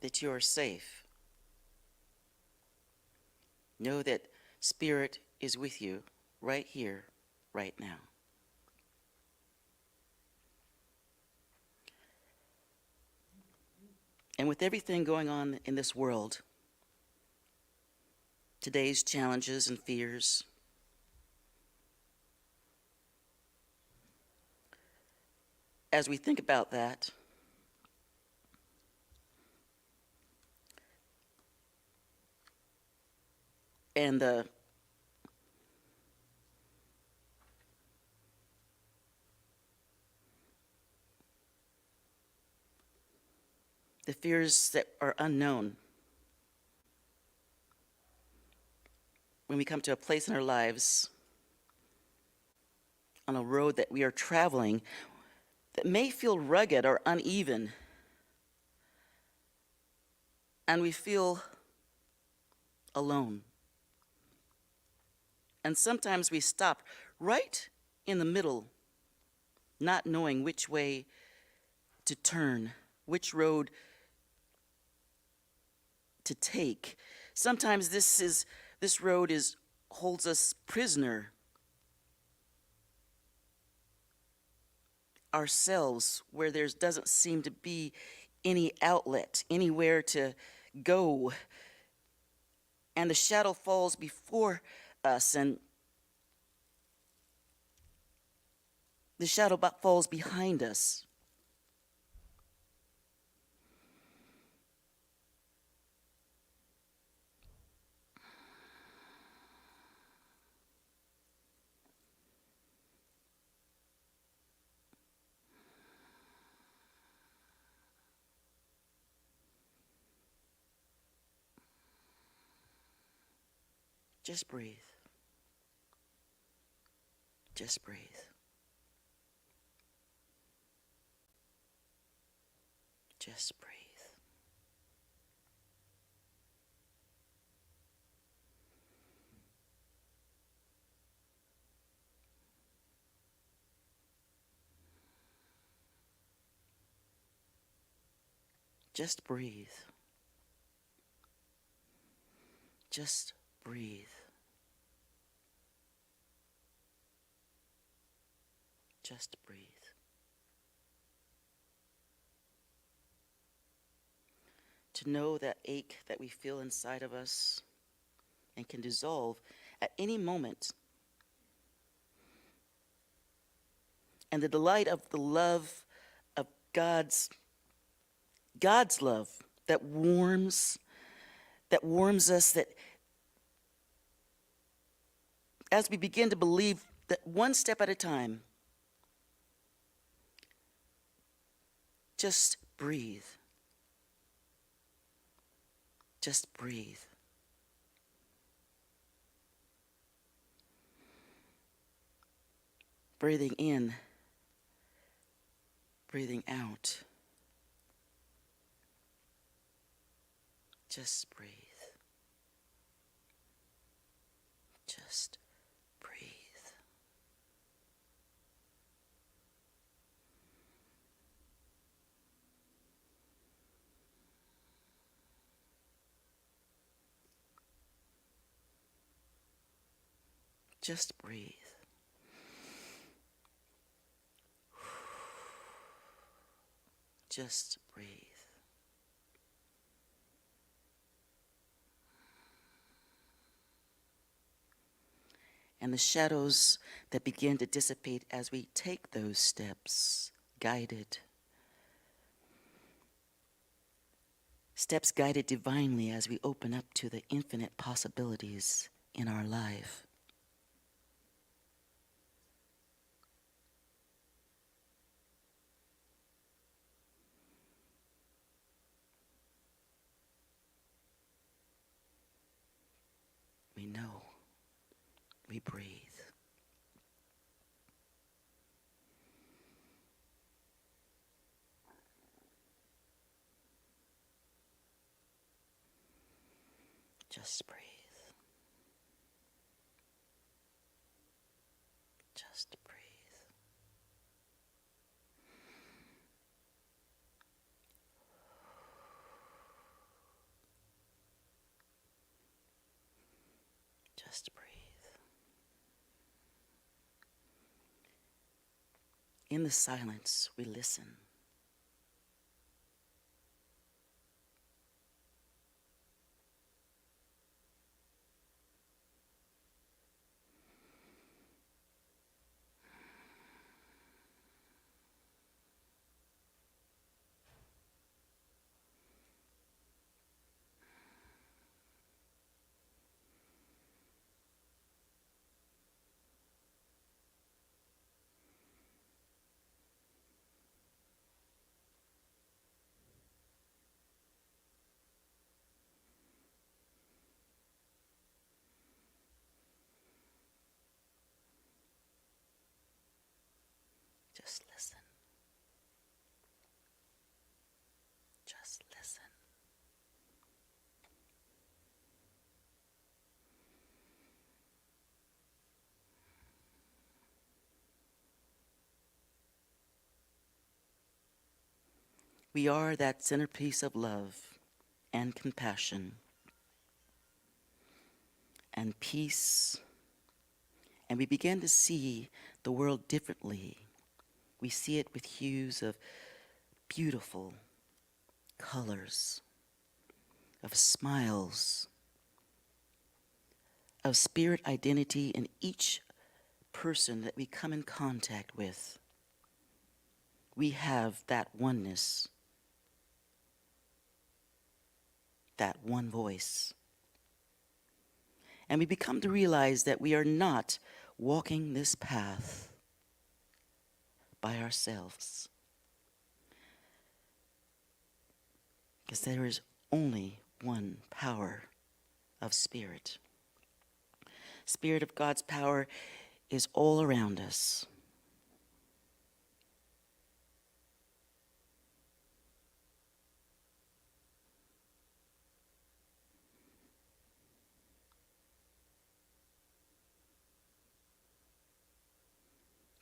that you are safe. Know that Spirit is with you right here, right now. And with everything going on in this world, today's challenges and fears, as we think about that, and the fears that are unknown, when we come to a place in our lives on a road that we are traveling that may feel rugged or uneven, and we feel alone. And sometimes we stop right in the middle, not knowing which way to turn, which road to take. Sometimes this road holds us prisoner, ourselves, where there doesn't seem to be any outlet, anywhere to go. And the shadow falls before us, and the shadow falls behind us. Just breathe. Just breathe. Just breathe. Just breathe. Just breathe. Just breathe. To know that ache that we feel inside of us and can dissolve at any moment. And the delight of the love of God's love that warms us, that as we begin to believe that one step at a time, just breathe. Just breathe. Breathing in, breathing out. Just breathe. Just breathe. Just breathe. Just breathe. And the shadows that begin to dissipate as we take those steps, guided. Steps guided divinely as we open up to the infinite possibilities in our life. We know. We breathe. Just breathe. Just breathe. Just breathe. In the silence, we listen. Just listen. Just listen. We are that centerpiece of love and compassion and peace, and we begin to see the world differently. We see it with hues of beautiful colors, of smiles, of spirit identity in each person that we come in contact with. We have that oneness, that one voice. And we become to realize that we are not walking this path by ourselves. Because there is only one power of spirit. Spirit of God's power is all around us.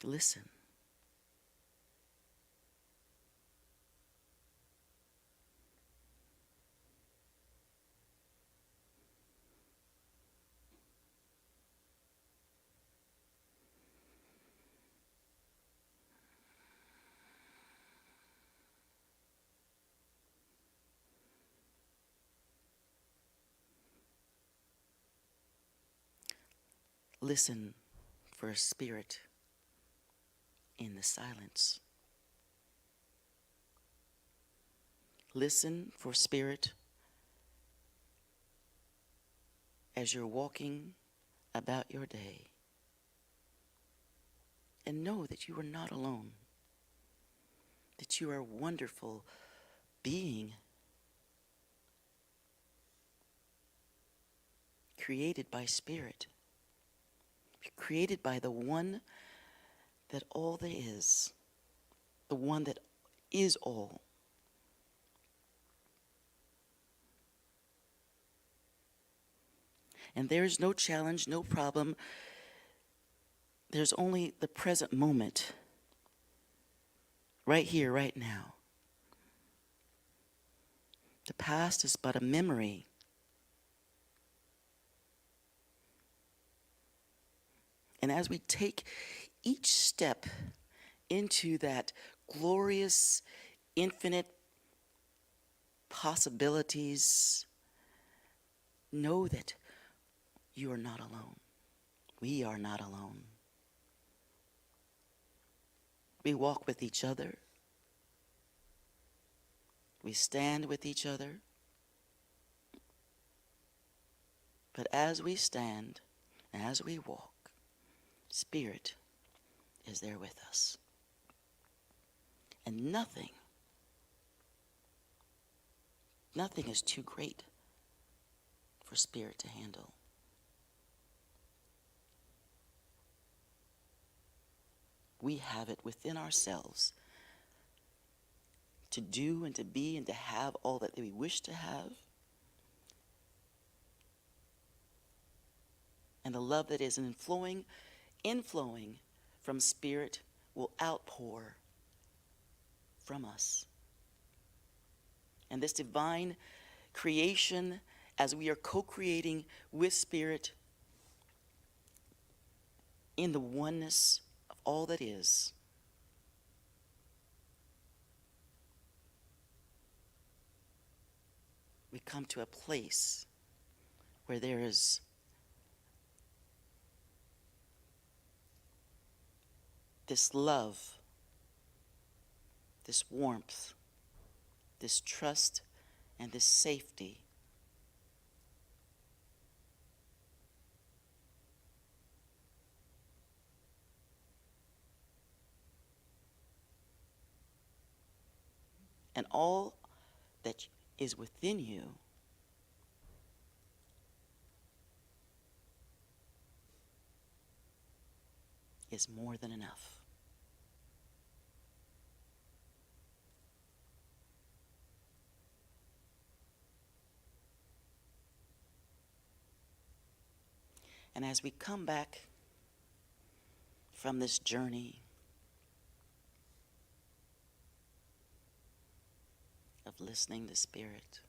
Listen. Listen for a spirit in the silence. Listen for spirit as you're walking about your day. And know that you are not alone. That you are a wonderful being, created by spirit. Created by the one that all there is. The one that is all. And there is no challenge, no problem. There's only the present moment. Right here, right now. The past is but a memory. And as we take each step into that glorious, infinite possibilities, know that you are not alone. We are not alone. We walk with each other. We stand with each other. But as we stand, as we walk, Spirit is there with us. And nothing is too great for Spirit to handle. We have it within ourselves to do and to be and to have all that we wish to have. And the love that is inflowing from Spirit will outpour from us. And this divine creation, as we are co-creating with Spirit, in the oneness of all that is, we come to a place where there is this love, this warmth, this trust, and this safety. And all that is within you is more than enough. And as we come back from this journey of listening to Spirit,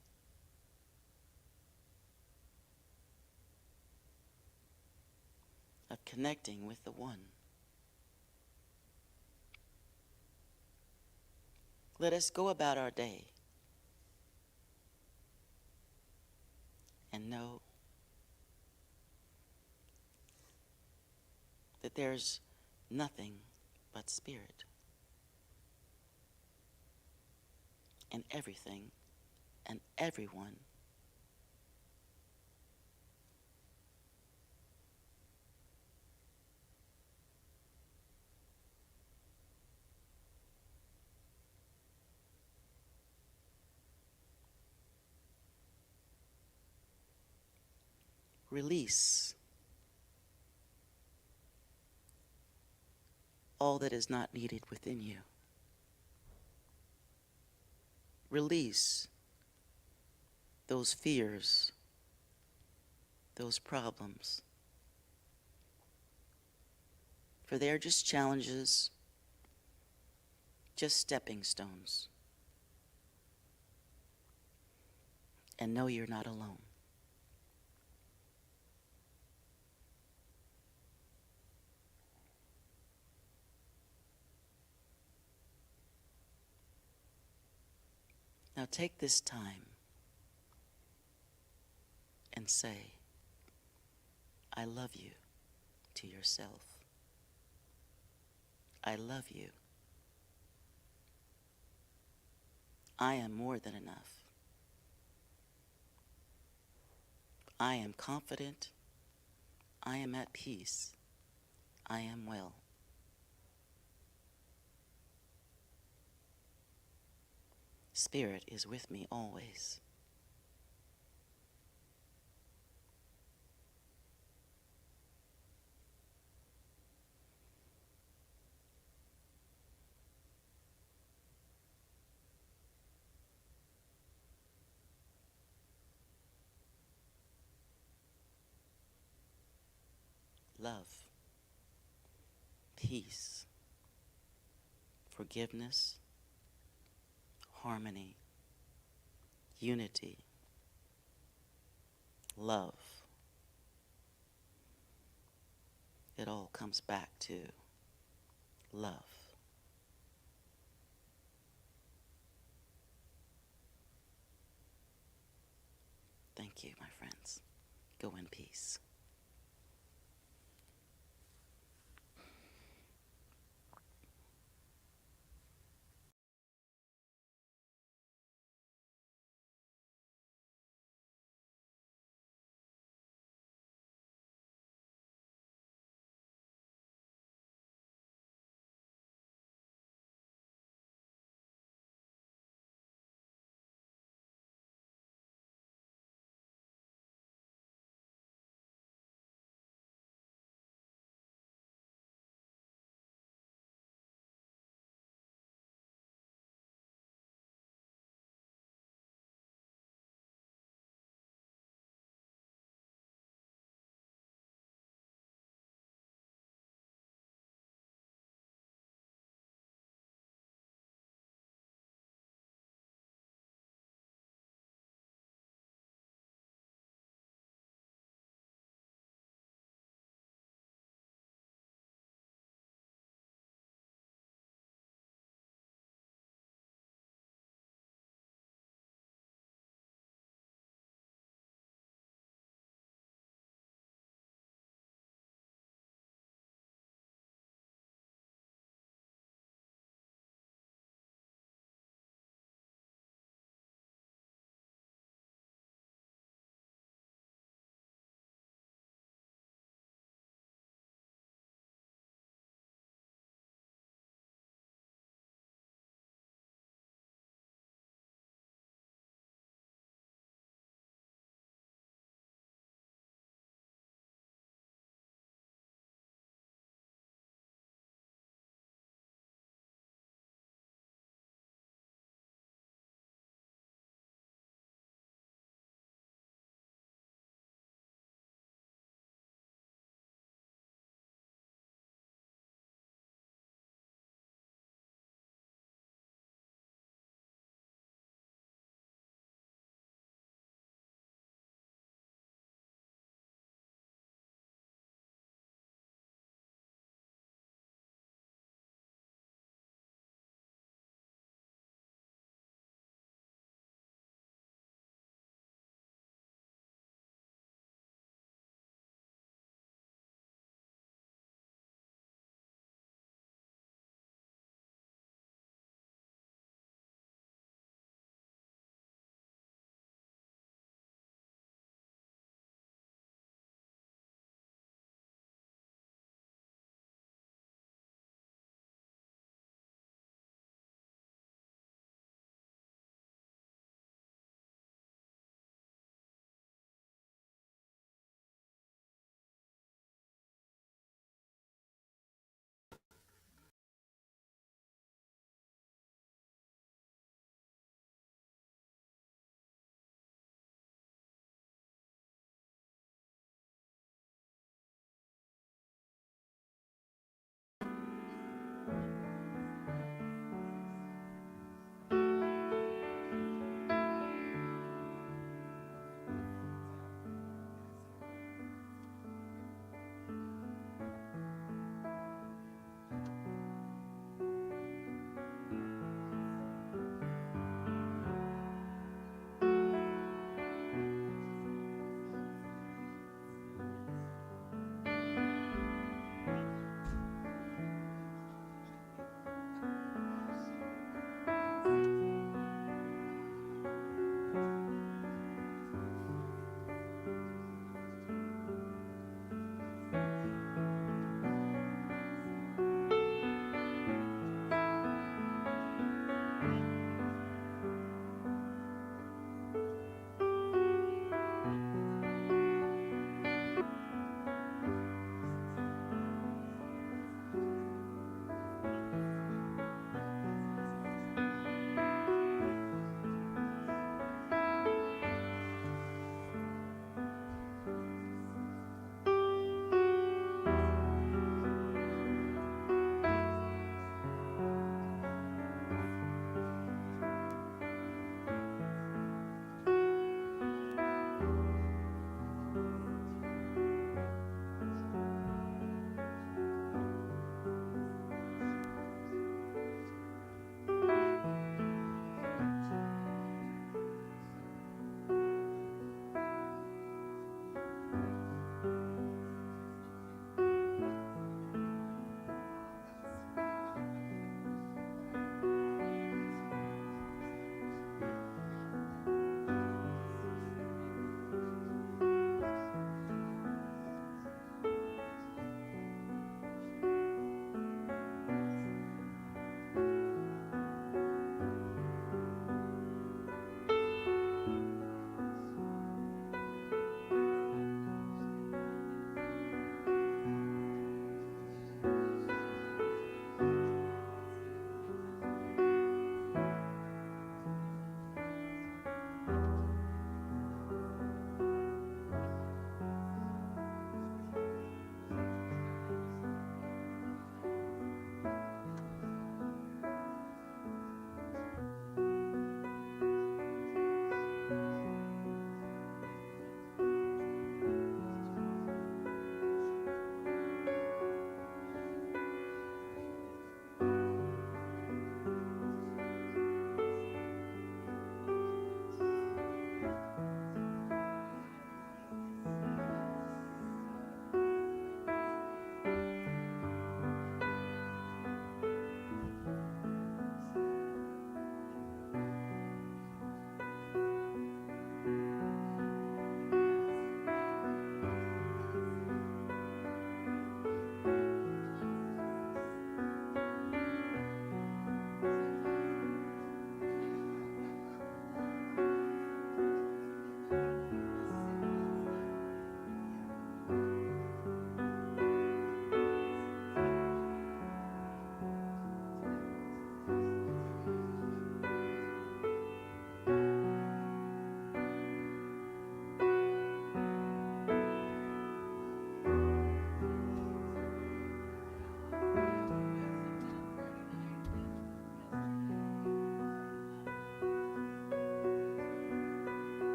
of connecting with the One, let us go about our day and know that there's nothing but Spirit, and everything and everyone release all that is not needed within you. Release those fears, those problems. For they are just challenges, just stepping stones. And know you're not alone. Now take this time and say, I love you to yourself. I love you. I am more than enough. I am confident. I am at peace. I am well. Spirit is with me always. Love, peace, forgiveness, harmony, unity, love. It all comes back to love. Thank you, my friends. Go in peace.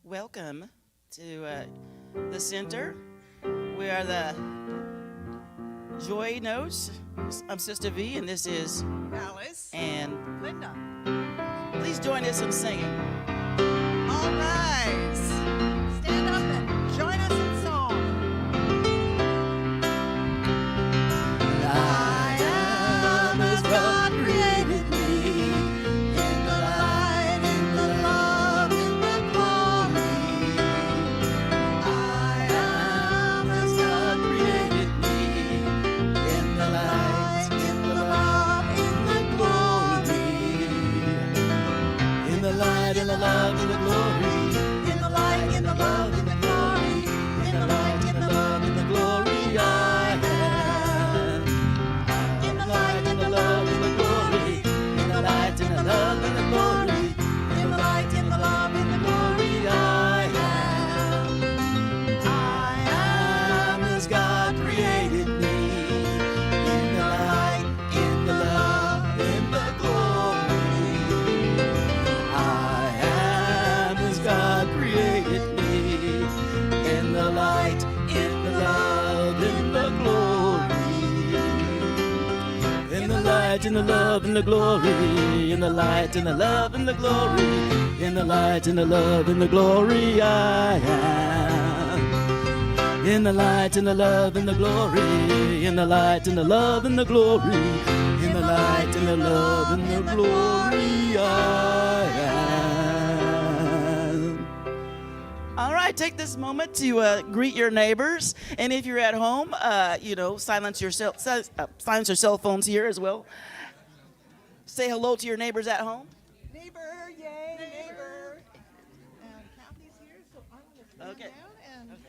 welcome to the center. We are the Joy Notes. I'm Sister V, and this is Alice. and Linda. please join us in singing. All rise. Stand up and join us in song. I am as God created me, in the light, in the love, in the glory. I am as God created me, in the light, in the love, in the glory. In the light, in the love, in the glory. In the light, in the love, in the glory. In the light, in the love, in the glory. I am. In the light, in the love, in the glory. In the light, in the love, in the glory. In the light, in the love, in the glory. I am. I am as God created me. In the light, in the love, in the glory. I am as God created me. In the light, in the love, in the glory. In the light, in the love, in the glory. In the light, in the love, in the glory. In the light, in the love, in the glory. I am. In the light, in the love, in the glory. In the light, in the love, in the glory. In the light, in the love, in the glory. I am. All right, take this moment to greet your neighbors, and if you're at home, silence your cell phones here as well. Say hello to your neighbors at home. Neighbor, yay, neighbor. And Kathy's here, so I'm going to stand Okay. down and let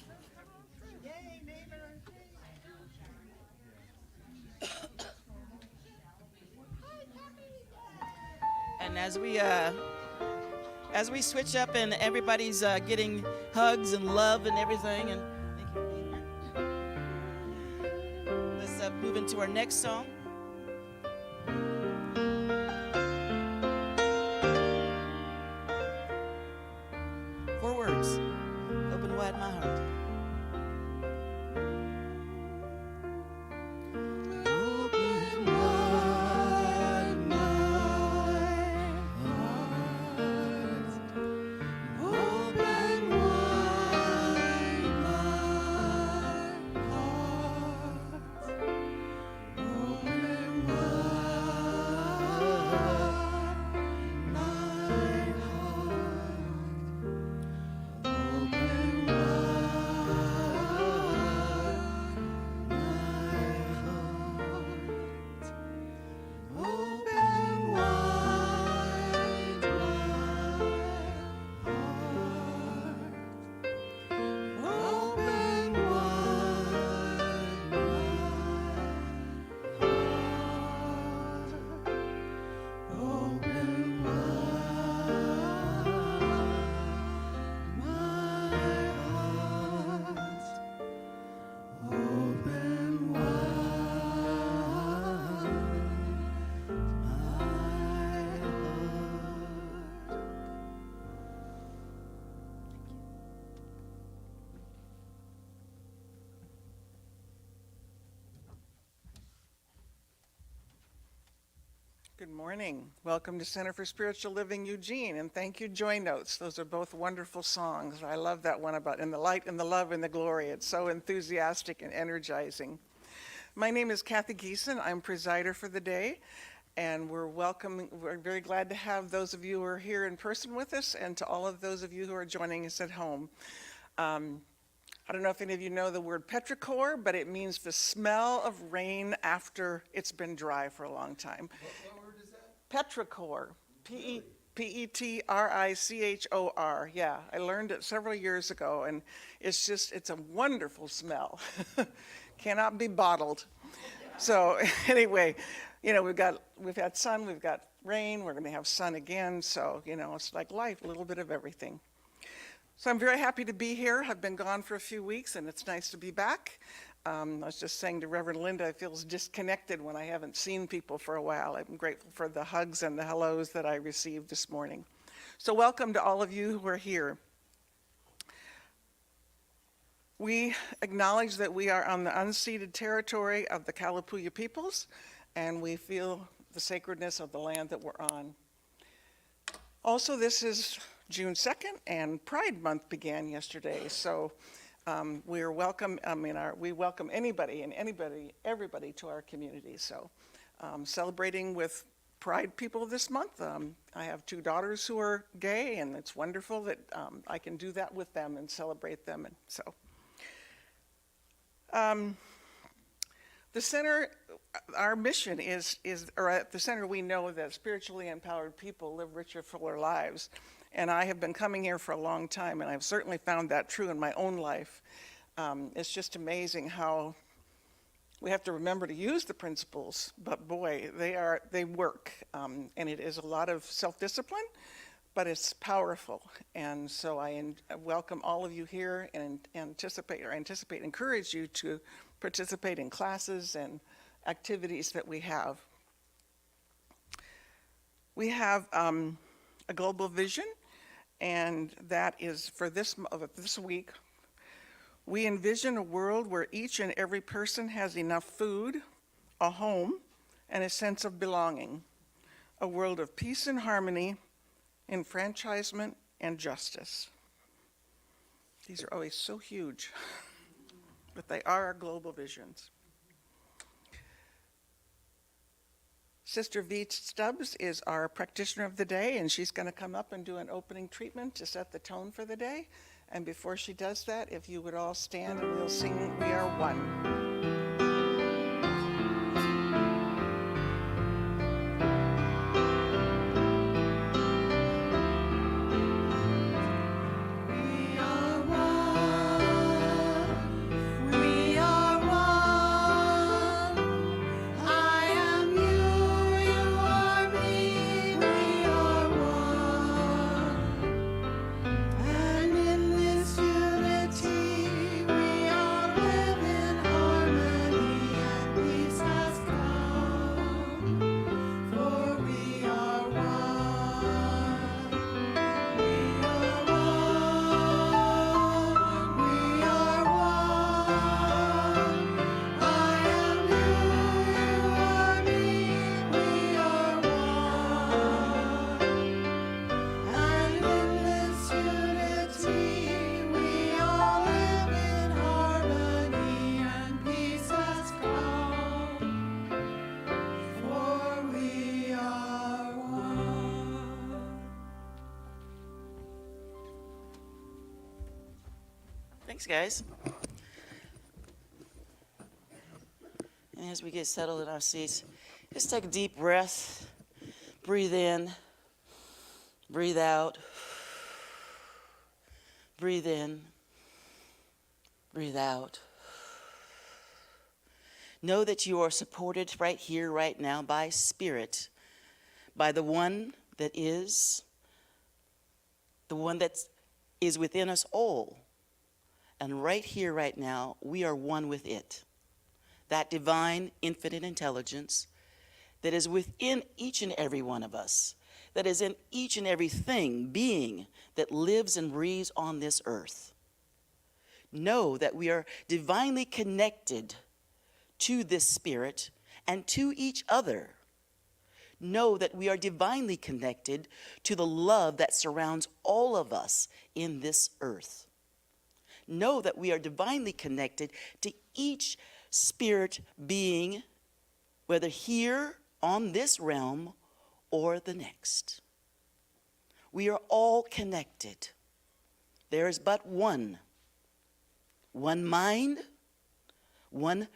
them come on through. Yay, neighbor. And as we switch up and everybody's getting hugs and love and everything, and thank you for being here. Let's move into our next song. Four words. Open wide my heart. Open wide my heart. Open wide my heart. Open wide my heart. Open Good morning. Welcome to Center for Spiritual Living Eugene, and thank you, Joy Notes. Those are both wonderful songs. I love that one about in the light, in the love, in the glory. It's so enthusiastic and energizing. My name is Kathy Geeson. I'm presider for the day, and we're very glad to have those of you who are here in person with us, and to all of those of you who are joining us at home. I don't know if any of you know the word petrichor, but it means the smell of rain after it's been dry for a long time. What word is that? Petrichor, Petrichor. Yeah, I learned it several years ago, and it's a wonderful smell. Cannot be bottled. So anyway, we've had sun, we've got rain, we're going to have sun again. So, it's like life, a little bit of everything. So I'm very happy to be here. I've been gone for a few weeks, and it's nice to be back. I was just saying to Reverend Linda, I feel disconnected when I haven't seen people for a while. I'm grateful for the hugs and the hellos that I received this morning. So welcome to all of you who are here. We acknowledge that we are on the unceded territory of the Kalapuya peoples, and we feel the sacredness of the land that we're on. Also, this is June 2nd, and Pride Month began yesterday, so we welcome anybody and everybody to our community. So celebrating with Pride people this month. I have 2 daughters who are gay, and it's wonderful that I can do that with them and celebrate them. And so the center, our mission is, or at the center we know that spiritually empowered people live richer, fuller lives. And I have been coming here for a long time, and I've certainly found that true in my own life. It's just amazing how we have to remember to use the principles, but boy, they work. And it is a lot of self-discipline, but it's powerful. And so I welcome all of you here and encourage you to participate in classes and activities that we have. We have a global vision, and that is for this week. We envision a world where each and every person has enough food, a home, and a sense of belonging. A world of peace and harmony, enfranchisement, and justice. These are always so huge, but they are our global visions. Sister V. Stubbs is our practitioner of the day, and she's going to come up and do an opening treatment to set the tone for the day. And before she does that, if you would all stand and we'll sing We Are One. Thanks, guys. And as we get settled in our seats, just take a deep breath. Breathe in. Breathe out. Breathe in. Breathe out. Know that you are supported right here, right now, by Spirit, by the one that is within us all. And right here, right now, we are one with it. That divine, infinite intelligence that is within each and every one of us, that is in each and every being that lives and breathes on this earth. Know that we are divinely connected to this Spirit and to each other. Know that we are divinely connected to the love that surrounds all of us in this earth. Know that we are divinely connected to each spirit being, whether here on this realm or the next. We are all connected. There is but one mind, one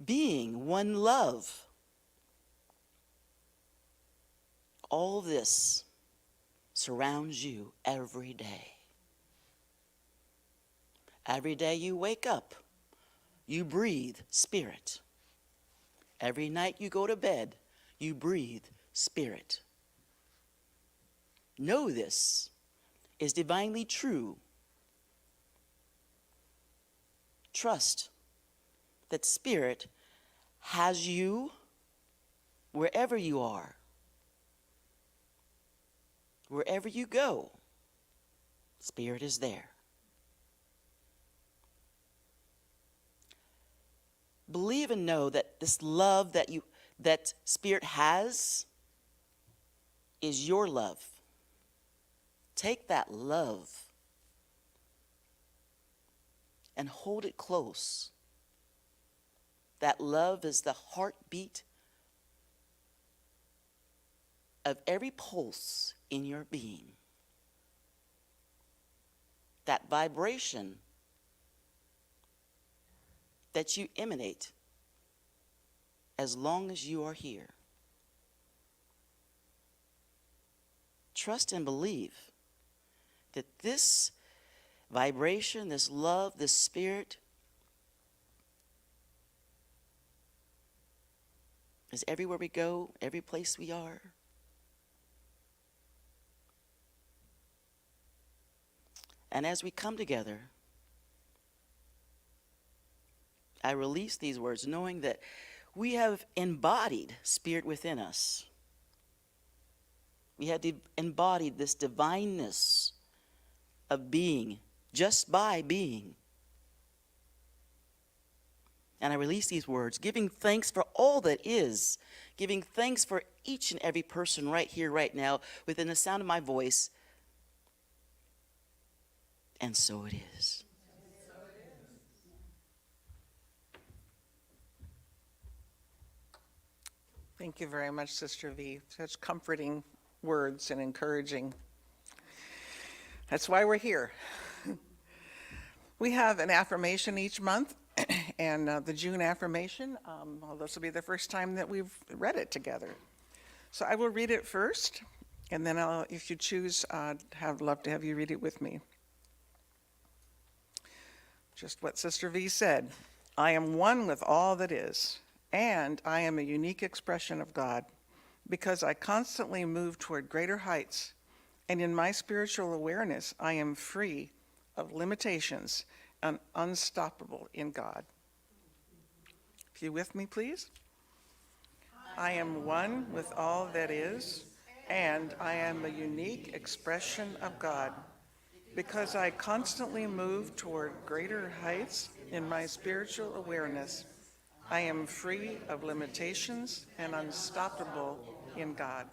being, one love. All this surrounds you every day. Every day you wake up, you breathe Spirit. Every night you go to bed, you breathe Spirit. Know this is divinely true. Trust that Spirit has you wherever you are. Wherever you go, Spirit is there. Believe and know that this love that Spirit has is your love. Take that love and hold it close. That love is the heartbeat of every pulse in your being. That vibration that you emanate as long as you are here. Trust and believe that this vibration, this love, this Spirit is everywhere we go, every place we are. And as we come together, I release these words knowing that we have embodied Spirit within us. We have embodied this divineness of being just by being. And I release these words, giving thanks for all that is, giving thanks for each and every person right here, right now, within the sound of my voice. And so it is. Thank you very much, Sister V. Such comforting words and encouraging. That's why we're here. We have an affirmation each month, and the June affirmation, well, this will be the first time that we've read it together. So I will read it first, and then if you choose, I'd love to have you read it with me. Just what Sister V said. I am one with all that is, and I am a unique expression of God because I constantly move toward greater heights, and in my spiritual awareness, I am free of limitations and unstoppable in God. If you with me, please. I am one with all that is, and I am a unique expression of God because I constantly move toward greater heights in my spiritual awareness. I am free of limitations and unstoppable in God.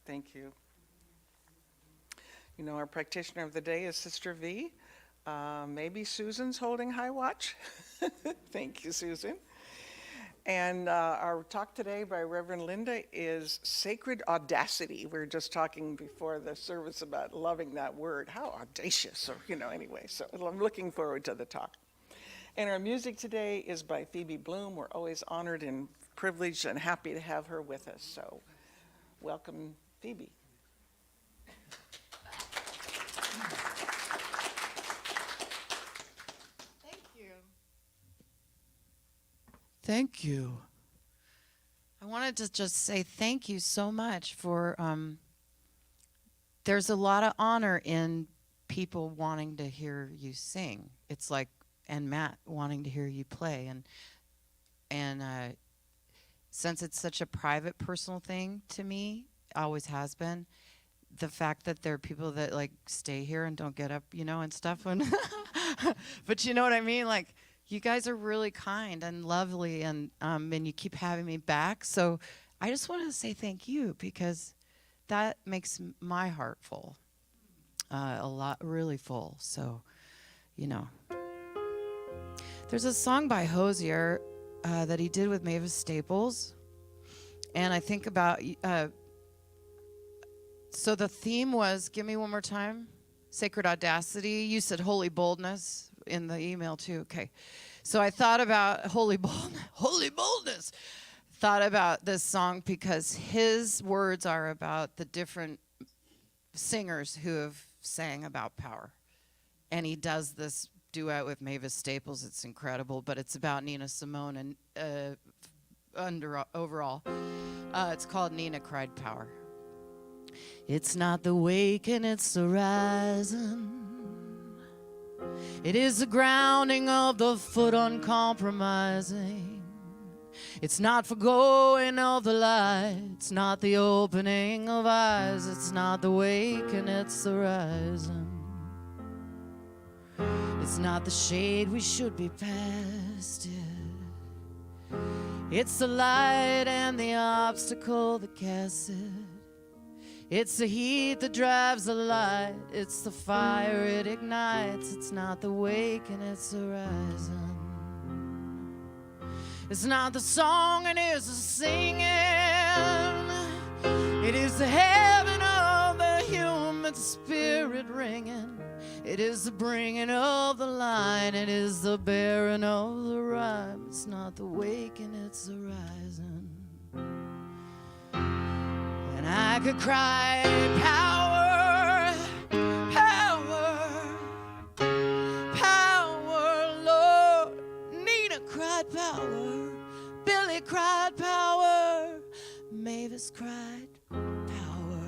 Thank you. You know, our practitioner of the day is Sister V. Maybe Susan's holding high watch. Thank you, Susan. And our talk today by Reverend Linda is Sacred Audacity. We were just talking before the service about loving that word. How audacious, or, anyway. So I'm looking forward to the talk. And our music today is by Phoebe Bloom. We're always honored and privileged and happy to have her with us. So welcome, Phoebe. Thank you. I wanted to just say thank you so much for, there's a lot of honor in people wanting to hear you sing. It's like, and Matt wanting to hear you play. And since it's such a private, personal thing to me, always has been, the fact that there are people that like stay here and don't get up, and stuff. And but you know what I mean? Like, you guys are really kind and lovely, and you keep having me back. So I just wanted to say thank you, because that makes my heart full, a lot, really full. So, there's a song by Hosier that he did with Mavis Staples, and I think about. So the theme was, give me one more time, Sacred Audacity. You said Holy Boldness in the email too. Okay. So I thought about holy boldness. Thought about this song because his words are about the different singers who have sang about power. And he does this duet with Mavis Staples. It's incredible, but it's about Nina Simone and overall. It's called Nina Cried Power. It's not the waking, it's the rising. It is the grounding of the foot uncompromising. It's not forgoing of the light, it's not the opening of eyes, it's not the waking, it's the rising. It's not the shade we should be past it. It's the light and the obstacle that casts it. It's the heat that drives the light, it's the fire it ignites. It's not the waking, it's the rising. It's not the song, it is the singing. It is the heaven of the human spirit ringing. It is the bringing of the line. It is the bearing of the rhyme. It's not the waking, it's the rising. And I could cry power, power, power, Lord. Nina cried power. Billy cried power. Mavis cried power.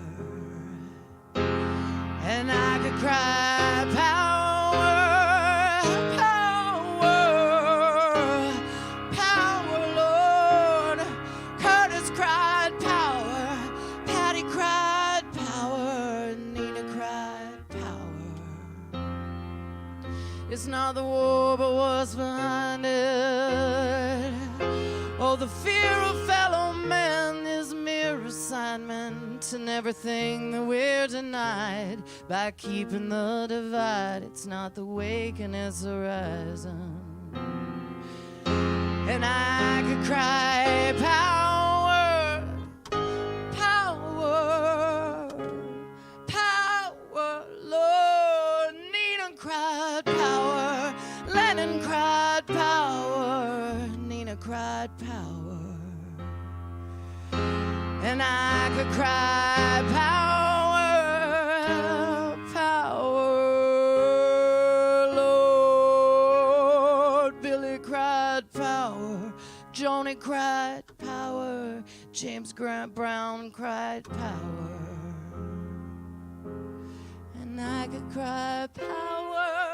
And I could cry power, power, power, Lord. Curtis cried power. Patty cried power. Nina cried power. It's not the war, but what's behind it. Oh, the fear of fellow men is mere assignment, and everything that we're denied by keeping the divide. It's not the waking, it's the rising. And I could cry power, power, power, Lord. Nina cried power. Lennon cried power. Nina cried power. And I could cry power, power, Lord. Billy cried power. Joni cried power. James Grant Brown cried power. And I could cry power.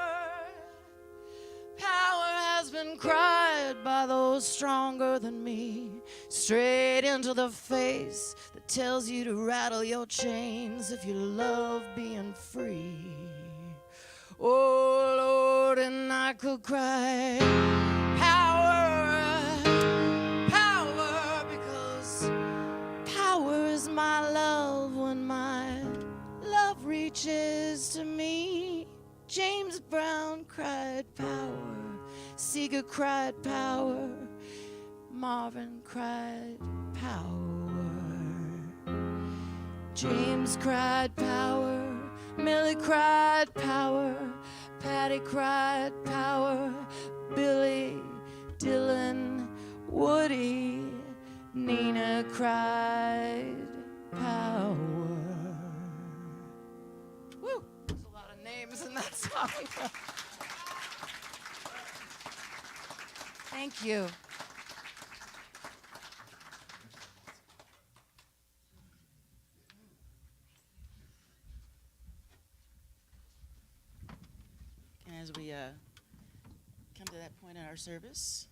Power has been cried by those stronger than me, straight into the face that tells you to rattle your chains if you love being free. Oh Lord, and I could cry power, power, because power is my love when my love reaches to me. James Brown cried power. Seeger cried power. Marvin cried power. James cried power. Millie cried power. Patty cried power. Billy, Dylan, Woody, Nina cried power. Woo! There's a lot of names in that song. Thank you. And as we come to that point in our service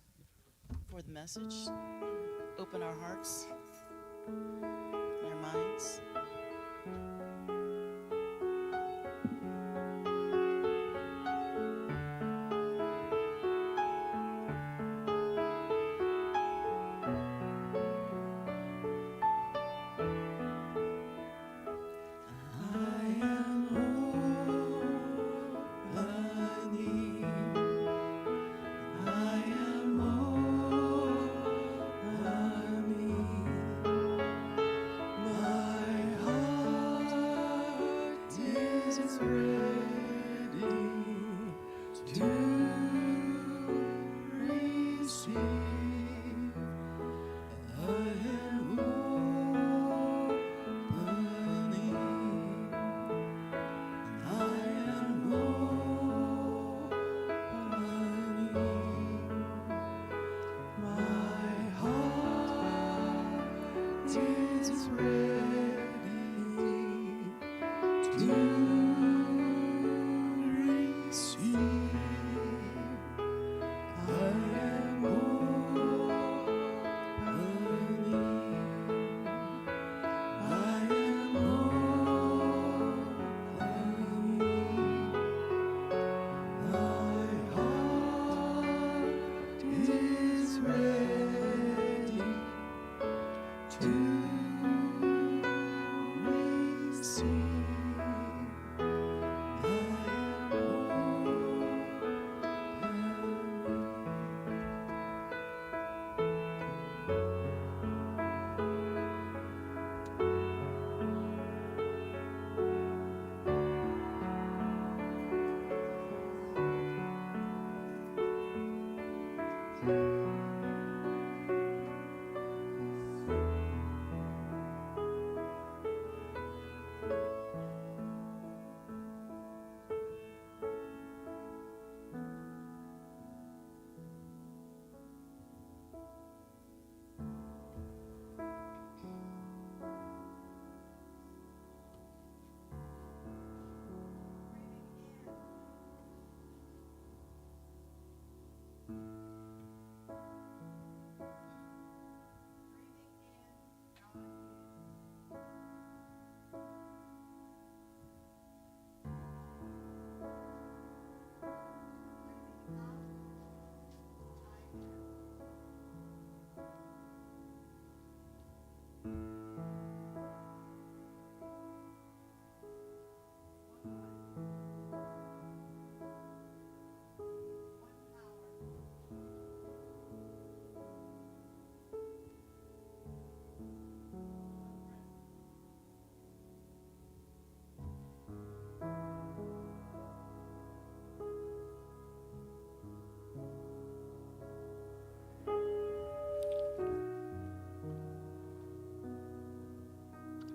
for the message, open our hearts and our minds.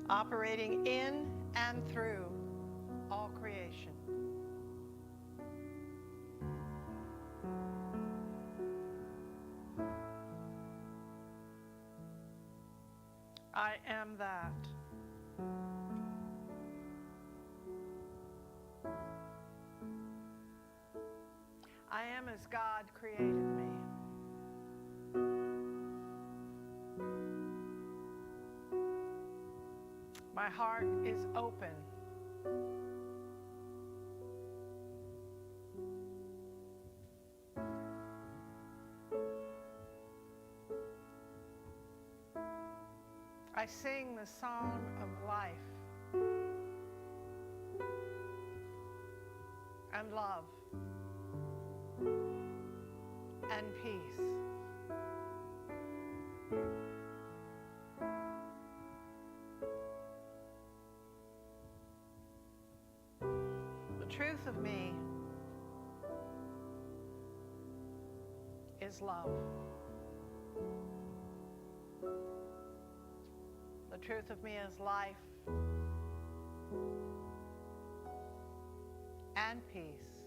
operating in and through all creation. I am that. I am as God created me. My heart is open. I sing the song of life and love and peace. The truth of me is love. The truth of me is life and peace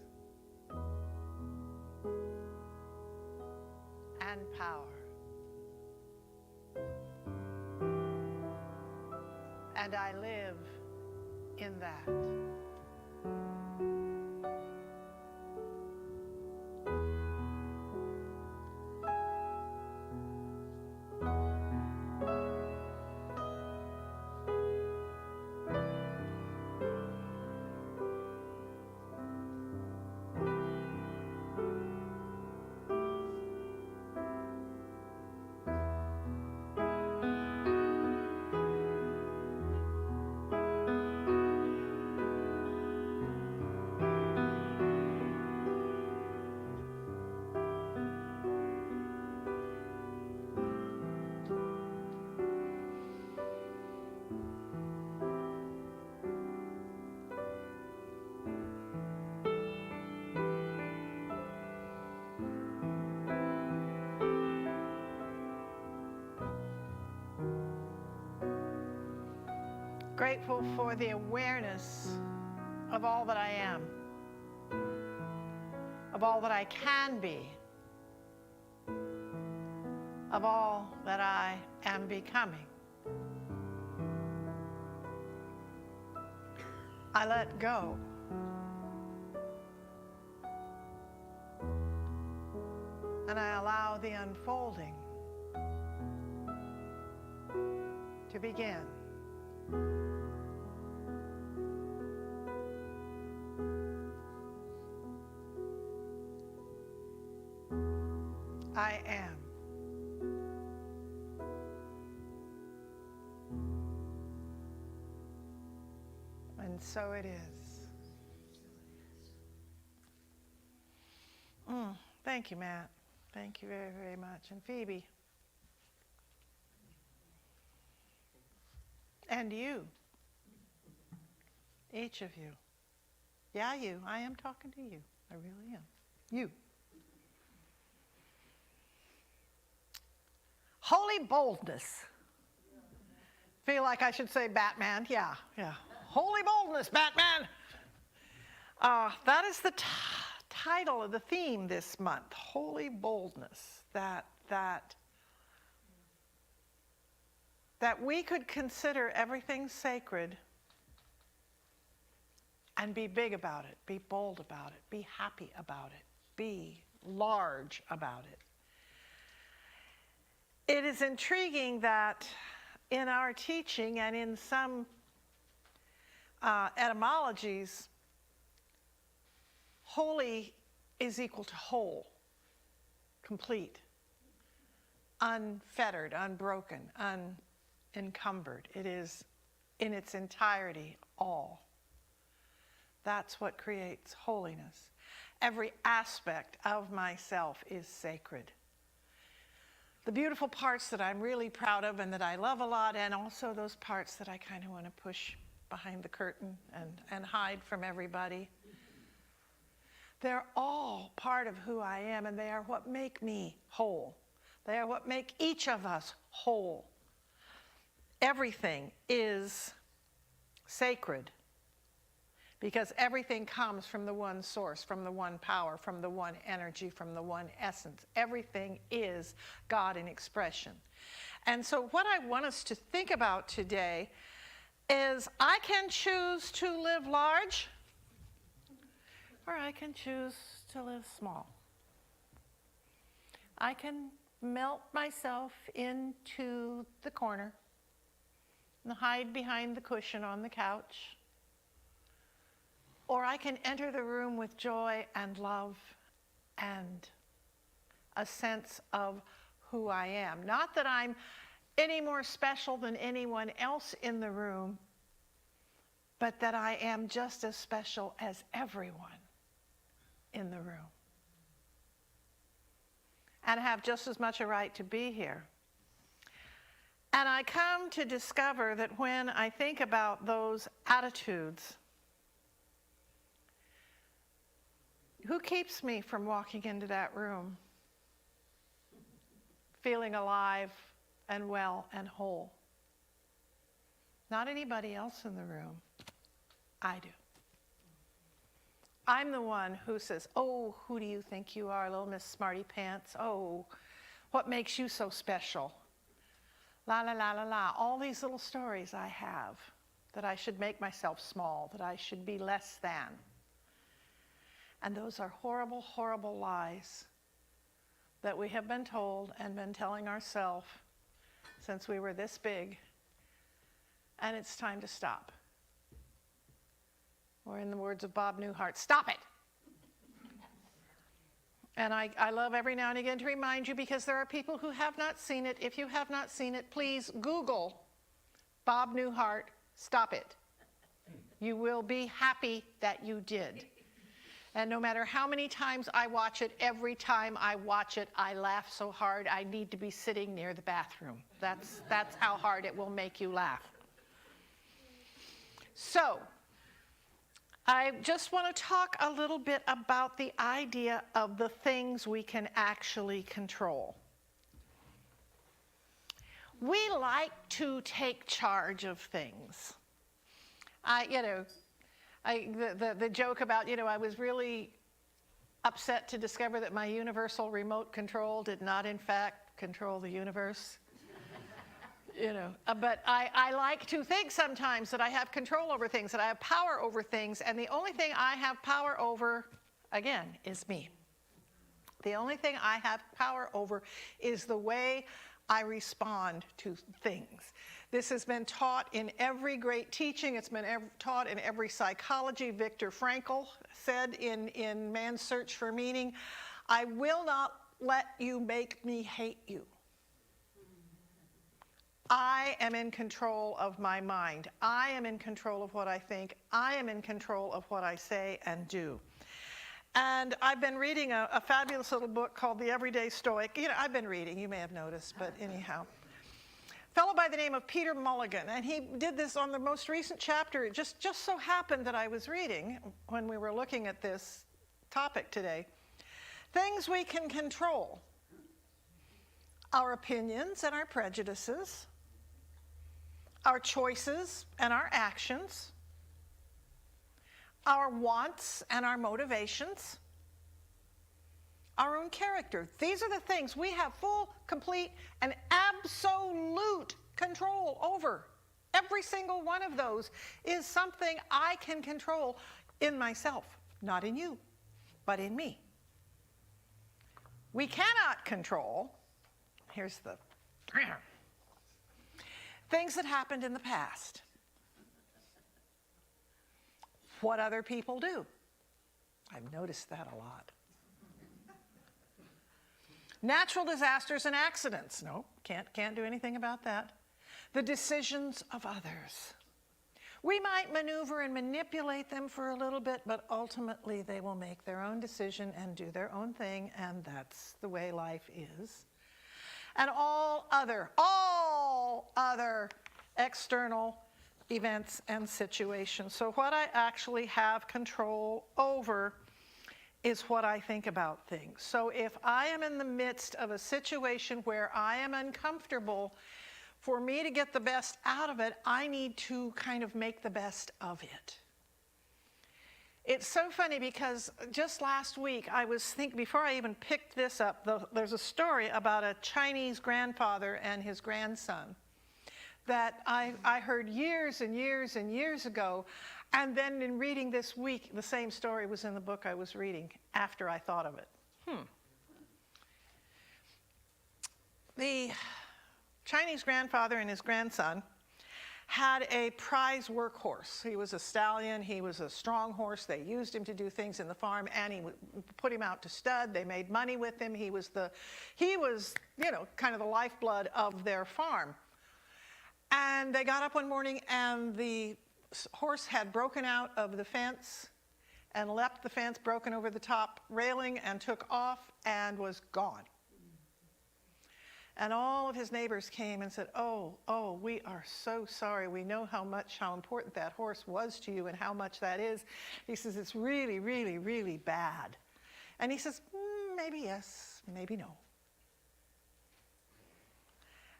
and power. And I live in that. Grateful for the awareness of all that I am, of all that I can be, of all that I am becoming. I let go. And I allow the unfolding to begin. I am. And so it is. Thank you, Matt. Thank you very, very much. And Phoebe. And you. Each of you. Yeah, you. I am talking to you. I really am. You. Holy boldness. Feel like I should say Batman. Yeah. Holy boldness, Batman. That is the title of the theme this month. Holy boldness. That we could consider everything sacred and be big about it, be bold about it, be happy about it, be large about it. It is intriguing that in our teaching and in some etymologies, holy is equal to whole, complete, unfettered, unbroken, unencumbered. It is in its entirety all. That's what creates holiness. Every aspect of myself is sacred. The beautiful parts that I'm really proud of and that I love a lot, and also those parts that I kind of want to push behind the curtain and hide from everybody. They're all part of who I am, and they are what make me whole. They are what make each of us whole. everything is sacred because everything comes from the one source, from the one power, from the one energy, from the one essence. Everything is God in expression. And so what I want us to think about today is I can choose to live large or I can choose to live small. I can melt myself into the corner and hide behind the cushion on the couch. Or I can enter the room with joy and love and a sense of who I am. Not that I'm any more special than anyone else in the room, but that I am just as special as everyone in the room. And have just as much a right to be here. And I come to discover that when I think about those attitudes, who keeps me from walking into that room feeling alive and well and whole? Not anybody else in the room. I do. I'm the one who says, oh, who do you think you are, little Miss Smarty Pants? Oh, what makes you so special? La, la, la, la, la. All these little stories I have that I should make myself small, that I should be less than. And those are horrible, horrible lies that we have been told and been telling ourselves since we were this big. And it's time to stop. Or in the words of Bob Newhart, stop it. And I love every now and again to remind you, because there are people who have not seen it. If you have not seen it, please Google Bob Newhart, stop it. You will be happy that you did. And no matter how many times I watch it, every time I watch it, I laugh so hard I need to be sitting near the bathroom. That's how hard it will make you laugh. So, I just want to talk a little bit about the idea of the things we can actually control. We like to take charge of things. The joke about, I was really upset to discover that my universal remote control did not, in fact, control the universe. But I like to think sometimes that I have control over things, that I have power over things, and the only thing I have power over, again, is me. The only thing I have power over is the way I respond to things. This has been taught in every great teaching. It's been taught in every psychology. Viktor Frankl said in Man's Search for Meaning, I will not let you make me hate you. I am in control of my mind. I am in control of what I think. I am in control of what I say and do. And I've been reading a fabulous little book called The Everyday Stoic. I've been reading, you may have noticed, but anyhow. A fellow by the name of Peter Mulligan, and he did this on the most recent chapter. It just so happened that I was reading when we were looking at this topic today. Things we can control. Our opinions and our prejudices, our choices and our actions, our wants and our motivations, our own character. These are the things we have full, complete, and absolute control over. Every single one of those is something I can control in myself, not in you, but in me. We cannot control, here's the things that happened in the past. What other people do. I've noticed that a lot. Natural disasters and accidents. No, can't do anything about that. The decisions of others. We might maneuver and manipulate them for a little bit, but ultimately they will make their own decision and do their own thing, and that's the way life is. And all other external events and situations. So what I actually have control over is what I think about things. So if I am in the midst of a situation where I am uncomfortable For me to get the best out of it, I need to kind of make the best of it. It's so funny because just last week I was thinking, before I even picked this up, there's a story about a Chinese grandfather and his grandson that I heard years and years and years ago. And then in reading this week, the same story was in the book I was reading after I thought of it. The Chinese grandfather and his grandson had a prize workhorse. He was a stallion. He was a strong horse. They used him to do things in the farm, and he put him out to stud. They made money with him. He was, kind of the lifeblood of their farm. And they got up one morning, and the horse had broken out of the fence and leapt the fence, broken over the top railing, and took off and was gone. And all of his neighbors came and said, oh, we are so sorry. We know how important that horse was to you and how much that is. He says, it's really, really, really bad. And he says, maybe yes, maybe no.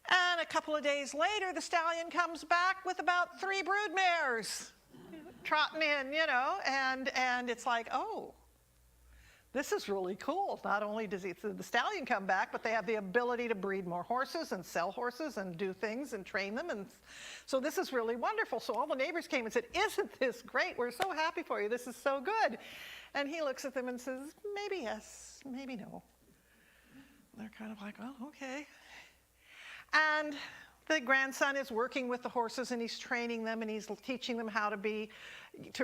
And a couple of days later, the stallion comes back with about 3 brood mares trotting in, and it's like, oh, this is really cool. Not only does the stallion come back, but they have the ability to breed more horses and sell horses and do things and train them. And so this is really wonderful. So all the neighbors came and said, isn't this great? We're so happy for you. This is so good. And he looks at them and says, maybe yes, maybe no. They're kind of like, oh, okay. And the grandson is working with the horses, and he's training them, and he's teaching them how to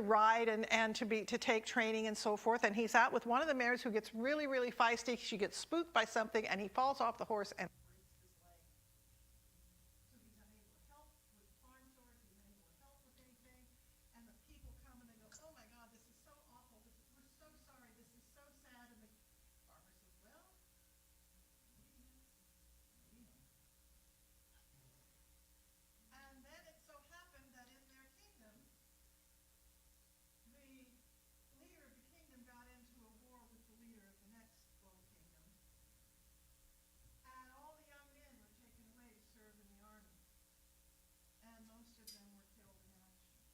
ride and to take training and so forth. And he's out with one of the mares who gets really, really feisty. She gets spooked by something, and he falls off the horse and breaks his leg. So he's unable to help with farm chores. He's unable to help with anything. And the people come and they go, oh my God, this is so awful. We're so sorry. This is so sad. And the farmer says, well, and then it so happened that in their kingdom, the leader of the kingdom got into a war with the leader of the next little kingdom. And all the young men were taken away to serve in the army. And most of them were killed in action,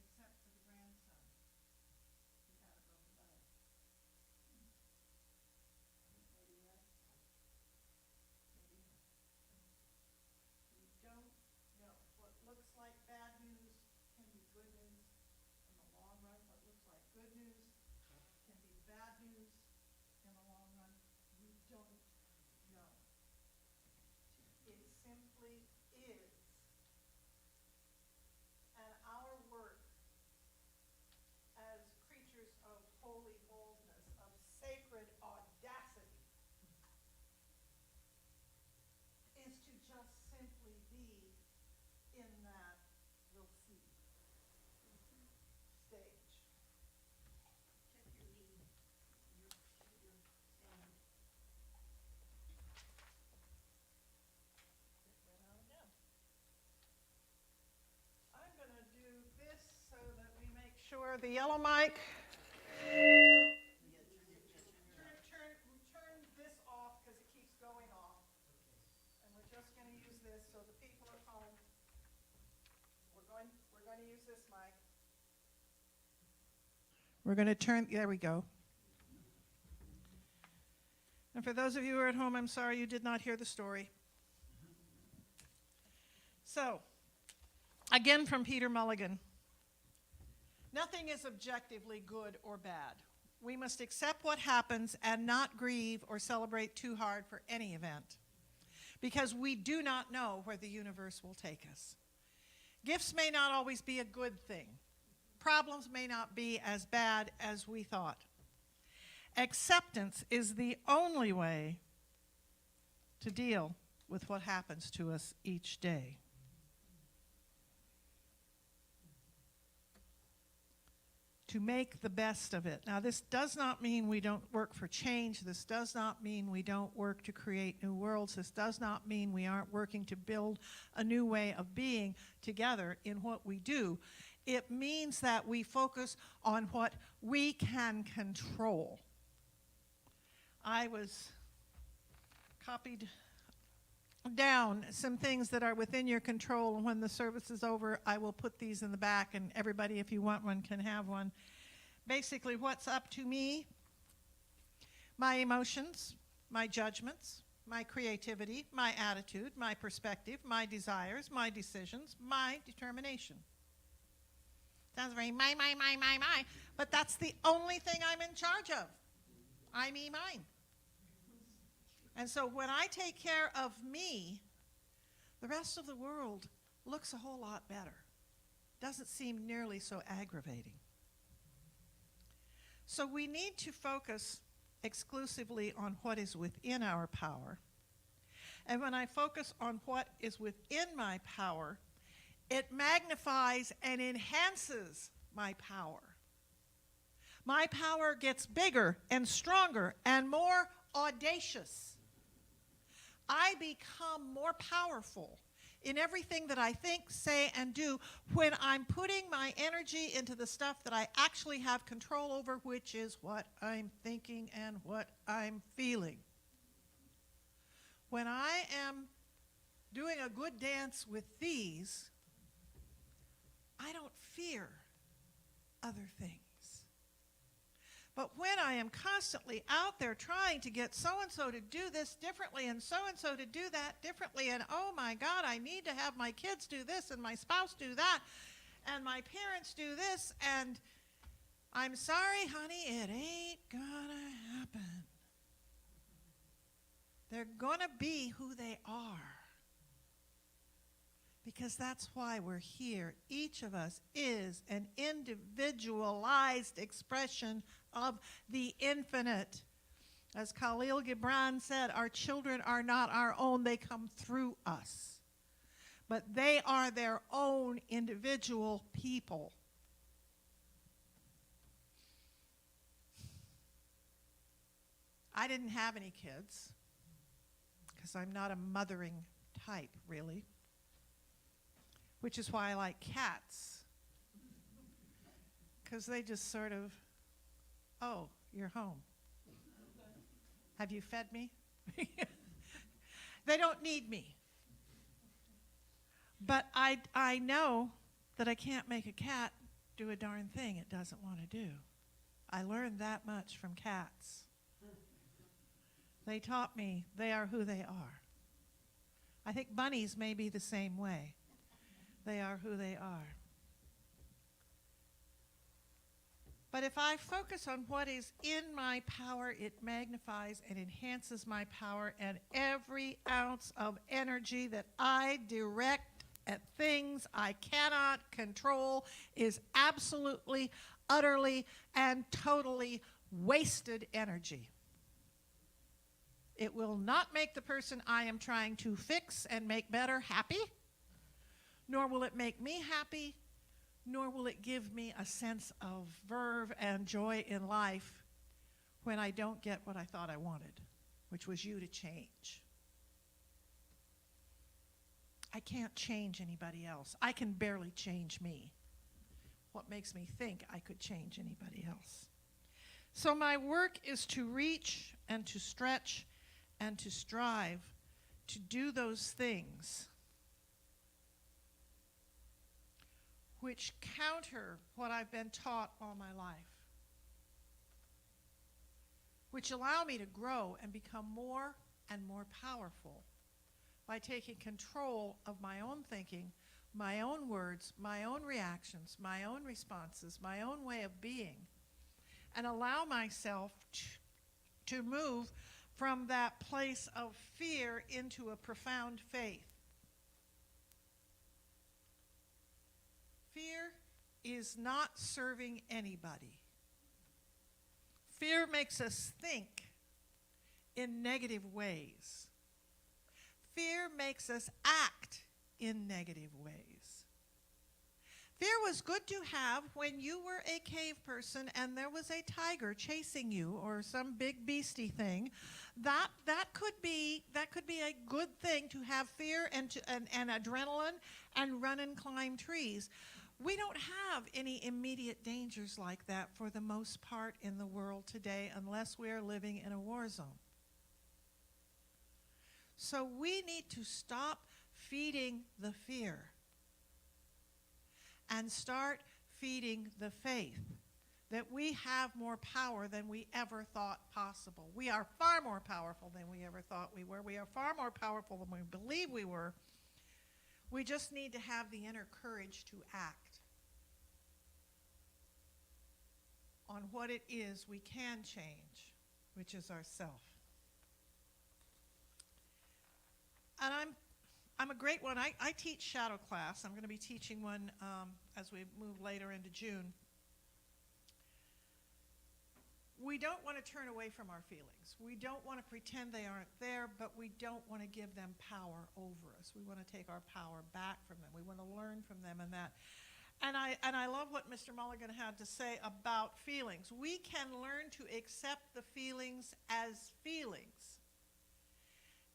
except for the grandson, who had a broken leg. Maybe yes, maybe no. We don't know. What looks like bad news can be good news in the long run. What looks like good news can be bad news in the long run. We don't know. It simply is. And our work as creatures of holy boldness, of sacred audacity, is to just simply be in that we'll see stage. Check your knee. Your hand. It went out again. I'm going to do this so that we make sure the yellow mic. Turn this off because it keeps going off. And we're just going to use this so the people at home, we're going to use this mic. We're going to turn, there we go. And for those of you who are at home, I'm sorry you did not hear the story. So, again from Peter Mulligan. Nothing is objectively good or bad. We must accept what happens and not grieve or celebrate too hard for any event, because we do not know where the universe will take us. Gifts may not always be a good thing. Problems may not be as bad as we thought. Acceptance is the only way to deal with what happens to us each day. To make the best of it. Now, this does not mean we don't work for change. This does not mean we don't work to create new worlds. This does not mean we aren't working to build a new way of being together in what we do. It means that we focus on what we can control. I was copied down some things that are within your control, and when the service is over, I will put these in the back, and everybody, if you want one, can have one. Basically, what's up to me: my emotions, my judgments, my creativity, my attitude, my perspective, my desires, my decisions, my determination. Sounds very my, but that's the only thing I'm in charge of. I, me, mine. And so when I take care of me, the rest of the world looks a whole lot better. Doesn't seem nearly so aggravating. So we need to focus exclusively on what is within our power. And when I focus on what is within my power, it magnifies and enhances my power. My power gets bigger and stronger and more audacious. I become more powerful in everything that I think, say, and do when I'm putting my energy into the stuff that I actually have control over, which is what I'm thinking and what I'm feeling. When I am doing a good dance with these, I don't fear other things. But when I am constantly out there trying to get so-and-so to do this differently and so-and-so to do that differently, and oh my God, I need to have my kids do this and my spouse do that and my parents do this, and I'm sorry, honey, it ain't gonna happen. They're gonna be who they are. Because that's why we're here. Each of us is an individualized expression of the infinite. As Khalil Gibran said, our children are not our own, they come through us. But they are their own individual people. I didn't have any kids, because I'm not a mothering type, really. Which is why I like cats, because they just sort of, oh, you're home. Have you fed me? They don't need me. But I know that I can't make a cat do a darn thing it doesn't want to do. I learned that much from cats. They taught me they are who they are. I think bunnies may be the same way. They are who they are. But if I focus on what is in my power, it magnifies and enhances my power, and every ounce of energy that I direct at things I cannot control is absolutely, utterly, and totally wasted energy. It will not make the person I am trying to fix and make better happy. Nor will it make me happy, nor will it give me a sense of verve and joy in life when I don't get what I thought I wanted, which was you to change. I can't change anybody else. I can barely change me. What makes me think I could change anybody else? So my work is to reach and to stretch and to strive to do those things which counter what I've been taught all my life, which allow me to grow and become more and more powerful by taking control of my own thinking, my own words, my own reactions, my own responses, my own way of being, and allow myself to move from that place of fear into a profound faith. Fear is not serving anybody. Fear makes us think in negative ways. Fear makes us act in negative ways. Fear was good to have when you were a cave person and there was a tiger chasing you or some big beastie thing. That could be a good thing to have fear and adrenaline and run and climb trees. We don't have any immediate dangers like that for the most part in the world today unless we are living in a war zone. So we need to stop feeding the fear and start feeding the faith that we have more power than we ever thought possible. We are far more powerful than we ever thought we were. We are far more powerful than we believe we were. We just need to have the inner courage to act on what it is we can change, which is ourself. And I'm a great one. I teach shadow class. I'm going to be teaching one as we move later into June. We don't want to turn away from our feelings. We don't want to pretend they aren't there, but we don't want to give them power over us. We want to take our power back from them. We want to learn from them and that. And I love what Mr. Mulligan had to say about feelings. We can learn to accept the feelings as feelings,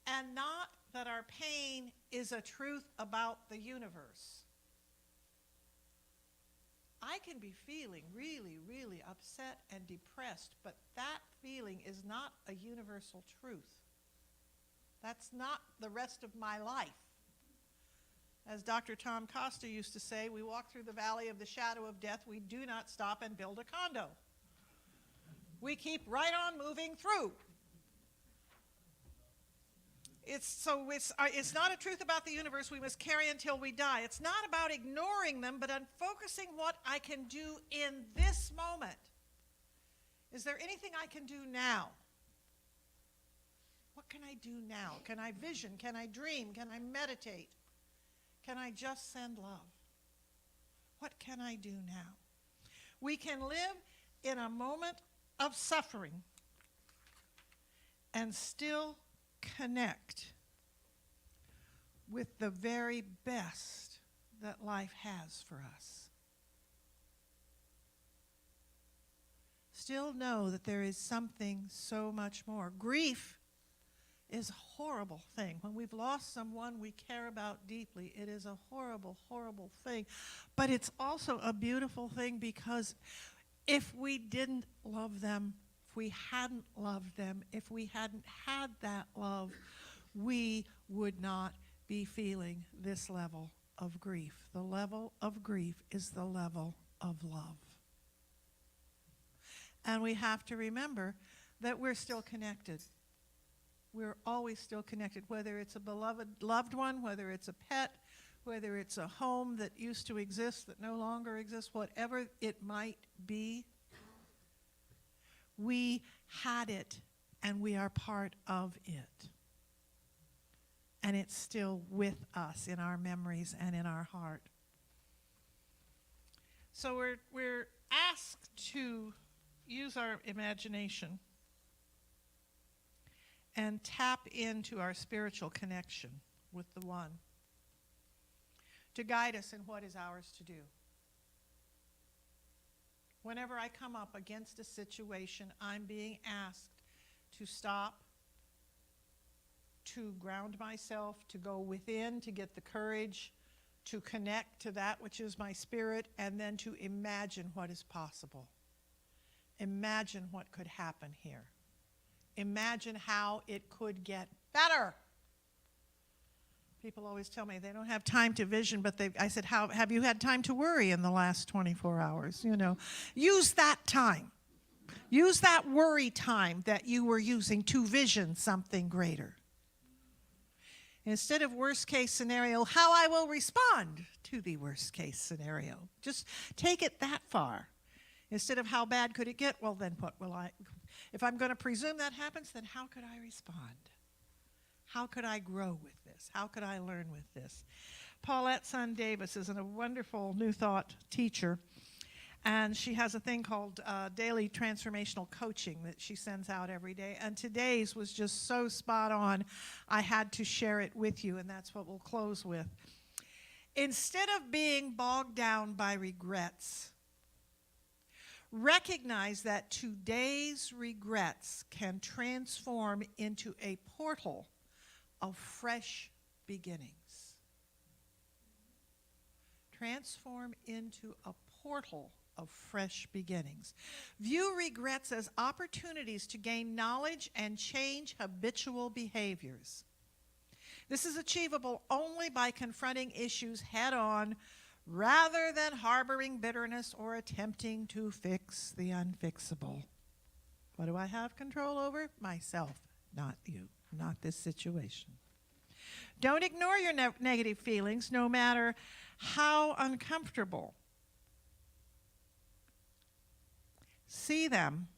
and not that our pain is a truth about the universe. I can be feeling really, really upset and depressed, but that feeling is not a universal truth. That's not the rest of my life. As Dr. Tom Costa used to say, we walk through the valley of the shadow of death. We do not stop and build a condo. We keep right on moving through. It's not a truth about the universe we must carry until we die. It's not about ignoring them, but on focusing what I can do in this moment. Is there anything I can do now? What can I do now? Can I vision? Can I dream? Can I meditate? Can I just send love? What can I do now? We can live in a moment of suffering and still connect with the very best that life has for us. Still know that there is something so much more. Grief is a horrible thing. When we've lost someone we care about deeply, it is a horrible, horrible thing. But it's also a beautiful thing, because if we didn't love them, if we hadn't loved them, if we hadn't had that love, we would not be feeling this level of grief. The level of grief is the level of love. And we have to remember that we're still connected. We're always still connected, whether it's a beloved loved one, whether it's a pet, whether it's a home that used to exist that no longer exists, whatever it might be. We had it, and we are part of it. And it's still with us in our memories and in our heart. So we're asked to use our imagination and tap into our spiritual connection with the One to guide us in what is ours to do. Whenever I come up against a situation, I'm being asked to stop, to ground myself, to go within, to get the courage, to connect to that which is my spirit, and then to imagine what is possible. Imagine what could happen here. Imagine how it could get better. People always tell me they don't have time to vision, but I said, have you had time to worry in the last 24 hours? You know, use that time. Use that worry time that you were using to vision something greater. Instead of worst case scenario, how I will respond to the worst case scenario. Just take it that far. Instead of how bad could it get, well then what will I, if I'm going to presume that happens, then how could I respond? How could I grow with this? How could I learn with this? Paulette Son Davis is a wonderful New Thought teacher, and she has a thing called daily transformational coaching that she sends out every day, and today's was just so spot on, I had to share it with you, and that's what we'll close with. Instead of being bogged down by regrets, recognize that today's regrets can transform into a portal of fresh beginnings. Transform into a portal of fresh beginnings. View regrets as opportunities to gain knowledge and change habitual behaviors. This is achievable only by confronting issues head on rather than harboring bitterness or attempting to fix the unfixable. What do I have control over? Myself, not you, not this situation. Don't ignore your negative feelings, no matter how uncomfortable. See them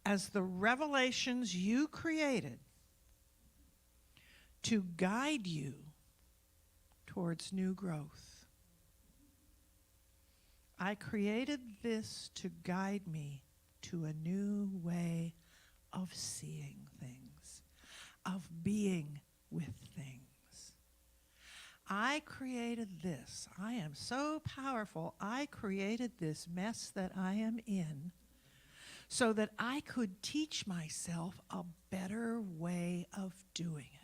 as the revelations you created to guide you towards new growth. I created this to guide me to a new way of seeing things, of being with things. I created this. I am so powerful. I created this mess that I am in so that I could teach myself a better way of doing it.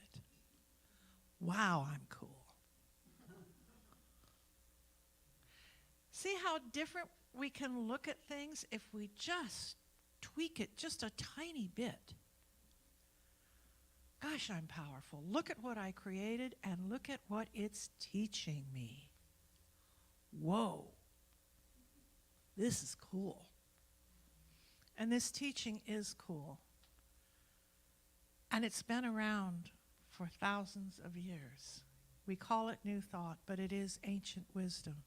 Wow, I'm cool. See how different we can look at things if we just tweak it just a tiny bit. Gosh, I'm powerful. Look at what I created and look at what it's teaching me. Whoa. This is cool. And this teaching is cool. And it's been around for thousands of years. We call it new thought, but it is ancient wisdom.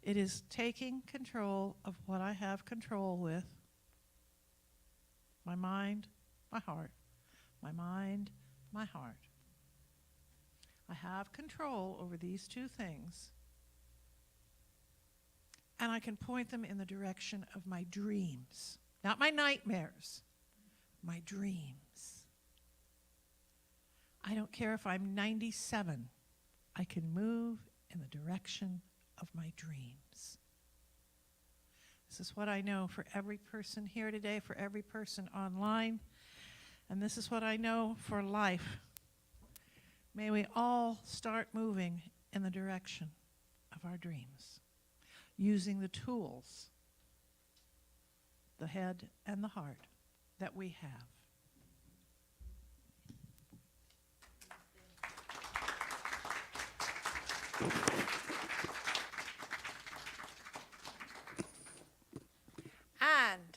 It is taking control of what I have control with. My mind, my heart. My mind, my heart. I have control over these two things. And I can point them in the direction of my dreams. Not my nightmares, my dreams. I don't care if I'm 97. I can move in the direction of my dreams. This is what I know for every person here today, for every person online. And this is what I know for life. May we all start moving in the direction of our dreams, using the tools, the head and the heart that we have. And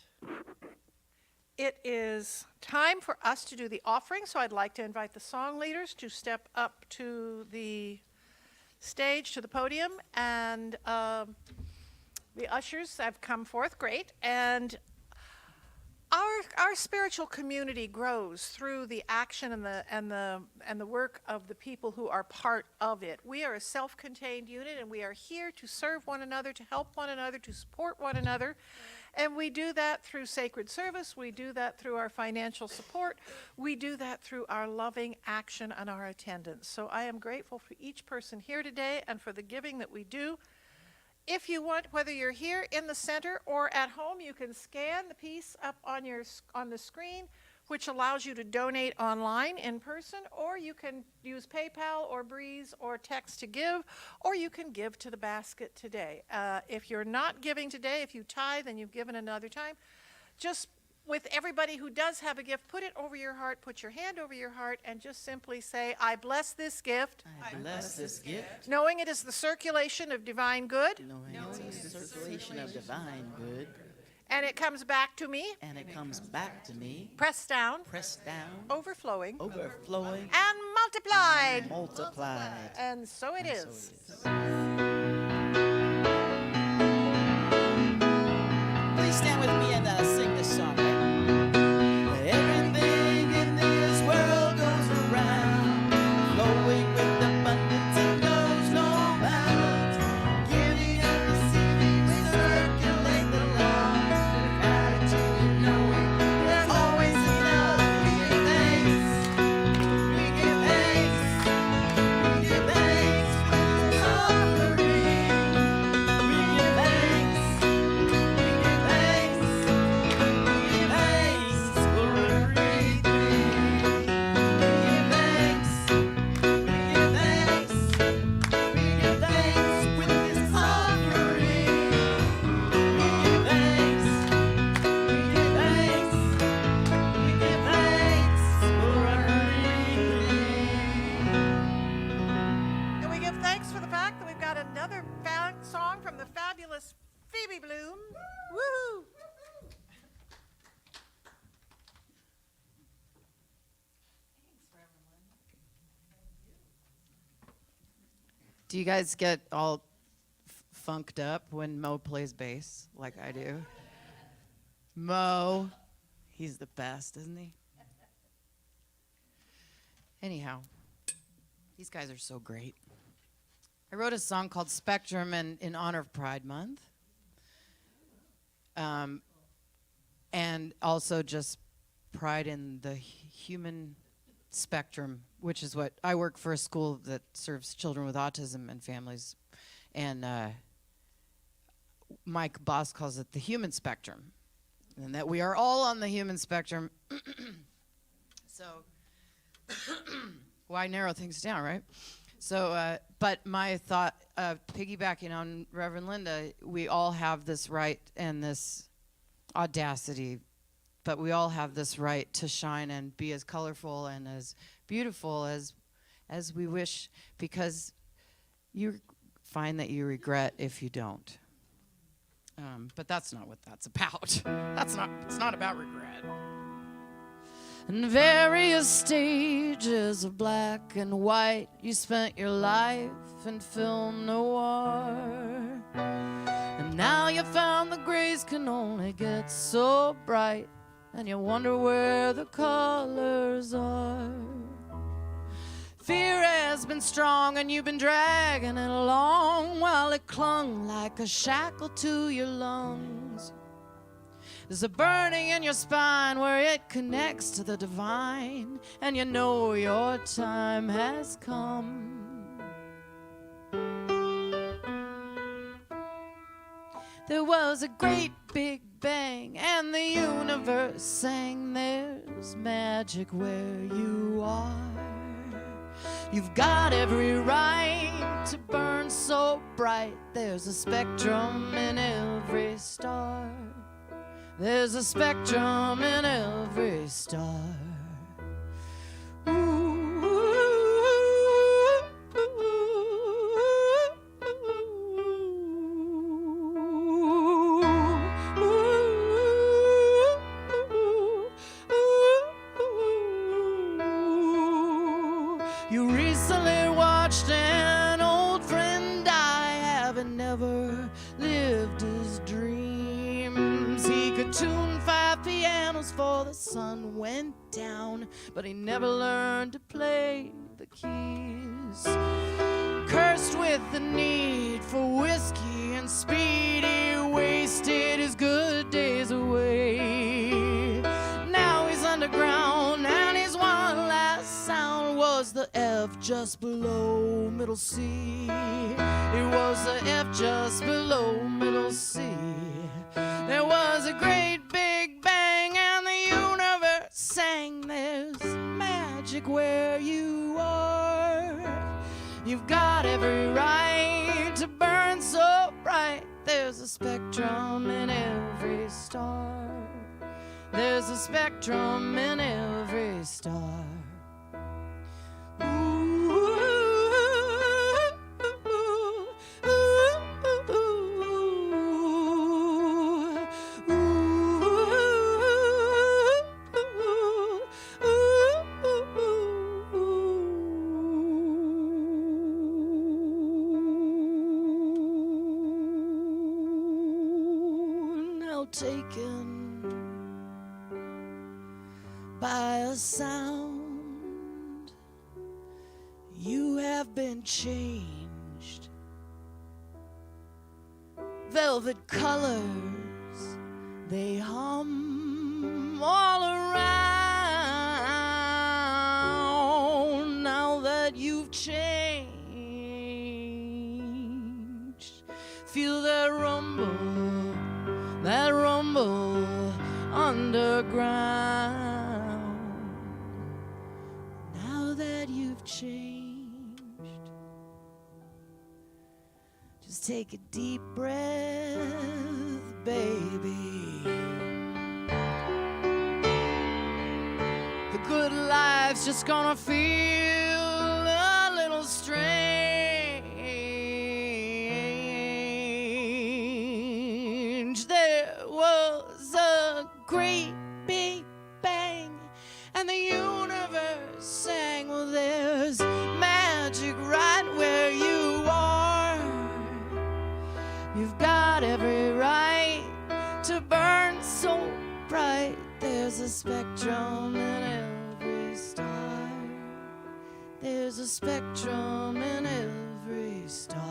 it is time for us to do the offering, so I'd like to invite the song leaders to step up to the stage, to the podium, and the ushers have come forth. Great. And our spiritual community grows through the action and the work of the people who are part of it. We are a self-contained unit, and we are here to serve one another, to help one another, to support one another. And we do that through sacred service. We do that through our financial support. We do that through our loving action and our attendance. So I am grateful for each person here today and for the giving that we do. If you want, whether you're here in the center or at home, you can scan the piece up on the screen, which allows you to donate online in person, or you can use PayPal or Breeze or text to give, or you can give to the basket today. If you're not giving today, if you tithe and you've given another time, just with everybody who does have a gift, put it over your heart, put your hand over your heart, and just simply say, I bless this gift, I bless this gift, knowing it is the circulation of divine good, knowing it's the circulation of divine good, and it comes back to me, and it comes back to me, pressed down, overflowing, and multiplied. multiplied. And so it And is. so it is. Please stand with me and sing this song. Everything in this world goes around, flowing with abundance and knows no bounds. Giving and receiving, we circulate the love. With gratitude, knowing there's always enough. We give thanks. We give thanks. We give thanks. When it's offering. thanks for the fact that we've got another song from the fabulous Phoebe Bloom. Woohoo! Do you guys get all funked up when Mo plays bass like I do? Mo, he's the best, isn't he? Anyhow, these guys are so great. I wrote a song called Spectrum in honor of Pride Month. And also just pride in the human spectrum, which is what I work for, a school that serves children with autism and families. And my boss calls it the human spectrum, and that we are all on the human spectrum. So why narrow things down, right? So, but my thought, piggybacking on Reverend Linda, we all have this right and this audacity, but we all have this right to shine and be as colorful and as beautiful as we wish, because you find that you regret if you don't. But that's not what that's about. It's not about regret. In various stages of black and white, you spent your life in film noir. And now you found the grays can only get so bright, and you wonder where the colors are. Fear has been strong and you've been dragging it along, while it clung like a shackle to your lungs. There's a burning in your spine where it connects to the divine, and you know your time has come. There was a great big bang and the universe sang, there's magic where you are. You've got every right to burn so bright, there's a spectrum in every star. There's a spectrum in every star. You recently watched an old friend die, having never lived his dreams. He could tune 5 pianos before the sun went down, but he never learned to play the keys. Cursed with the need for whiskey and speed, he wasted his good days away. Now he's underground and his one last sound was the F just below middle C. It was the F just below middle C. There was a great big bang and the universe sang, there's magic where you are. You've got every right to burn so bright, there's a spectrum in every star. There's a spectrum in every star. Taken by a sound, you have been changed. Velvet colors, they hum all around. Now that you've changed, feel that rumble underground. Now that you've changed, just take a deep breath, baby. The good life's just gonna feel a little strange great big bang, and the universe sang. Well, there's magic right where you are. You've got every right to burn so bright. There's a spectrum in every star. There's a spectrum in every star.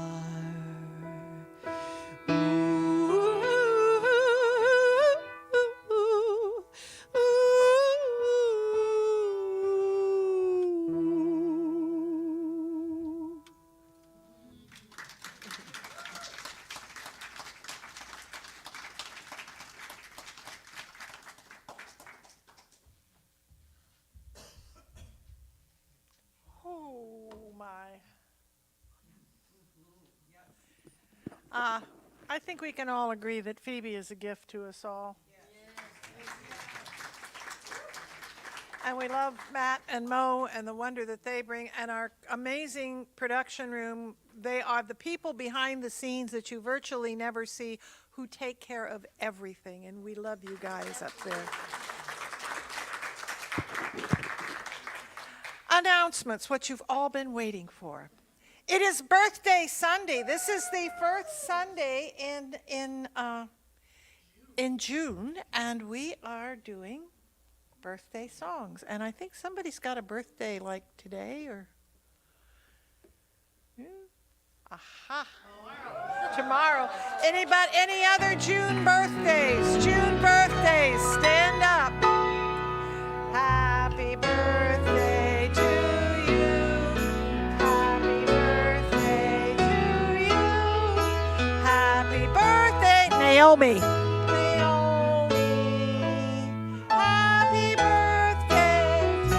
Oh, my. I think we can all agree that Phoebe is a gift to us all. And we love Matt and Mo and the wonder that they bring, and our amazing production room. They are the people behind the scenes that you virtually never see, who take care of everything, and we love you guys up there. Announcements, what you've all been waiting for. It is Birthday Sunday. This is the first Sunday in June, and we are doing birthday songs. And I think somebody's got a birthday like today or aha. Tomorrow. Anybody, any other June birthdays? June birthdays, stand up. Happy birthday to you. Happy birthday to you. Happy birthday, Naomi. Happy birthday to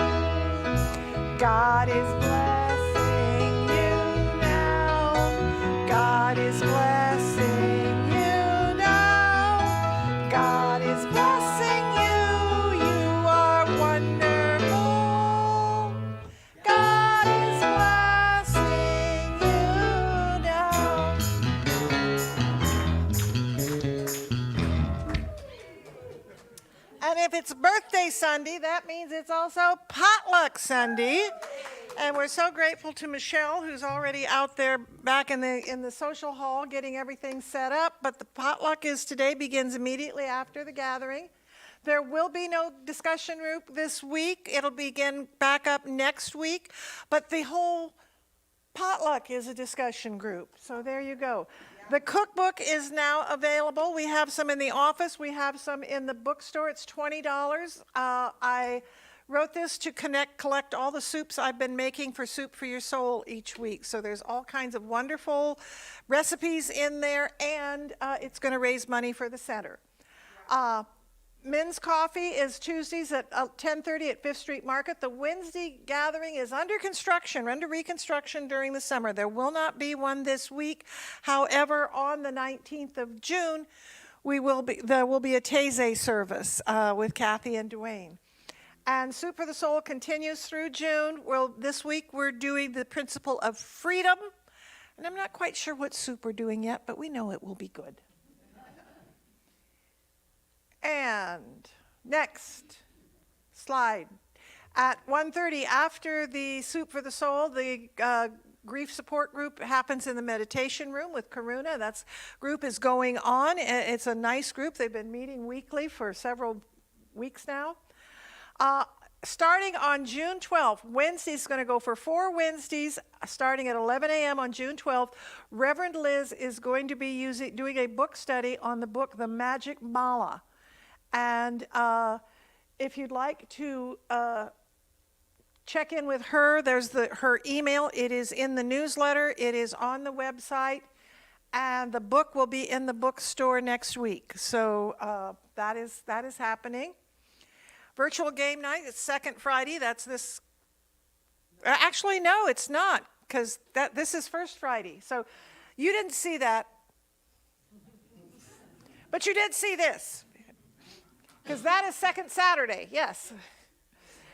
you. God is blessing you now. God is blessing you now. God is blessing you. You are wonderful. God is blessing you now. And if it's birthday Sunday, that means it's also potluck Sunday. And we're so grateful to Michelle, who's already out there back in the social hall getting everything set up. But the potluck is today, begins immediately after the gathering. There will be no discussion group this week. It'll begin back up next week. But the whole potluck is a discussion group. So there you go. The cookbook is now available. We have some in the office. We have some in the bookstore. It's $20. I wrote this to collect all the soups I've been making for Soup for Your Soul each week. So there's all kinds of wonderful recipes in there, and it's going to raise money for the center. Men's coffee is Tuesdays at 10:30 at 5th Street Market. The Wednesday gathering is under reconstruction during the summer. There will not be one this week. However, on the 19th of June, there will be a Taizé service with Kathy and Dwayne. And Soup for the Soul continues through June. Well, this week we're doing the principle of freedom. And I'm not quite sure what soup we're doing yet, but we know it will be good. And next slide. At 1:30, after the Soup for the Soul, the grief support group happens in the meditation room with Karuna. That group is going on. It's a nice group. They've been meeting weekly for several weeks now. Starting on June 12th, Wednesday's going to go for 4 Wednesdays, starting at 11 a.m. on June 12th. Reverend Liz is going to be doing a book study on the book, The Magic Mala. And if you'd like to check in with her, there's her email. It is in the newsletter. It is on the website. And the book will be in the bookstore next week. So that is happening. Virtual game night, it's second Friday. That's this. Actually, no, it's not, because this is first Friday. So you didn't see that. But you did see this. Because that is second Saturday, yes.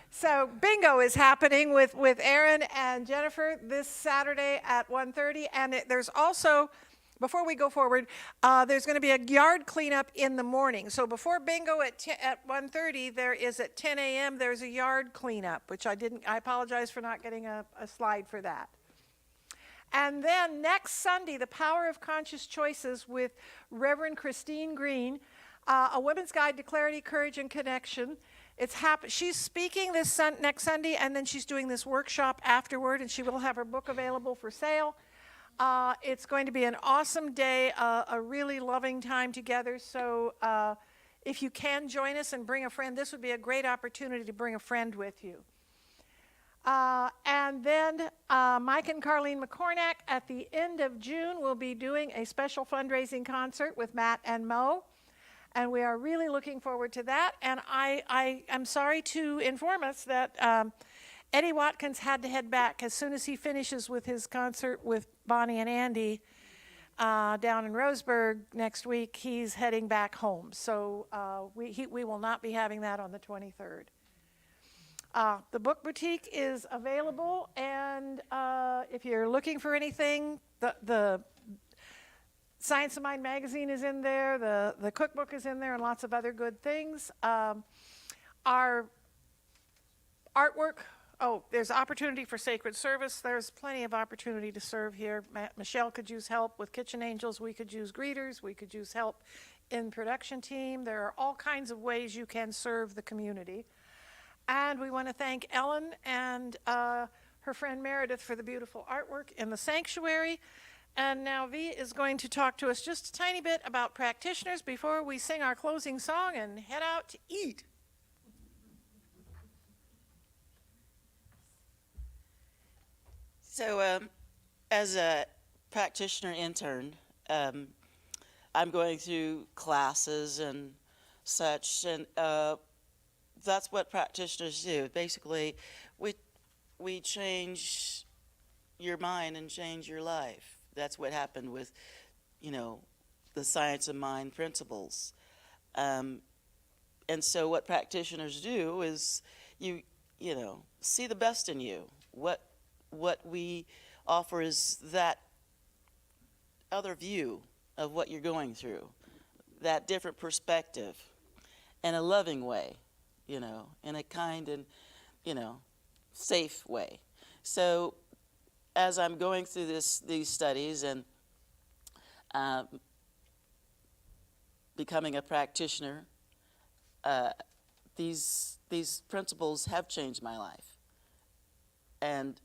So bingo is happening with Aaron and Jennifer this Saturday at 1:30. And there's also before we go forward, there's going to be a yard cleanup in the morning. So before bingo at 1:30, there is at 10 a.m. there's a yard cleanup, which I apologize for not getting a slide for that. And then next Sunday, the Power of Conscious Choices with Reverend Christine Green, a women's guide to clarity, courage, and connection. She's speaking this next Sunday, and then she's doing this workshop afterward, and she will have her book available for sale. It's going to be an awesome day, a really loving time together. So if you can join us and bring a friend, this would be a great opportunity to bring a friend with you. And then Mike and Carlene McCornack at the end of June will be doing a special fundraising concert with Matt and Mo. And we are really looking forward to that. And I am sorry to inform us that Eddie Watkins had to head back as soon as he finishes with his concert with Bonnie and Andy down in Roseburg next week. He's heading back home. So we will not be having that on the 23rd. The book boutique is available, and if you're looking for anything, the Science of Mind magazine is in there, the cookbook is in there, and lots of other good things. Our artwork, there's opportunity for sacred service. There's plenty of opportunity to serve here. Michelle could use help with Kitchen Angels. We could use greeters. We could use help in production team. There are all kinds of ways you can serve the community. And we want to thank Ellen and her friend Meredith for the beautiful artwork in the sanctuary. And now V is going to talk to us just a tiny bit about practitioners before we sing our closing song and head out to eat. So as a practitioner intern, I'm going through classes and such, and that's what practitioners do. Basically, we change your mind and change your life. That's what happened with, the Science of Mind principles. And so what practitioners do is you see the best in you. What we offer is that other view of what you're going through, that different perspective, in a loving way, in a kind and, safe way. So as I'm going through these studies and becoming a practitioner, these principles have changed my life, and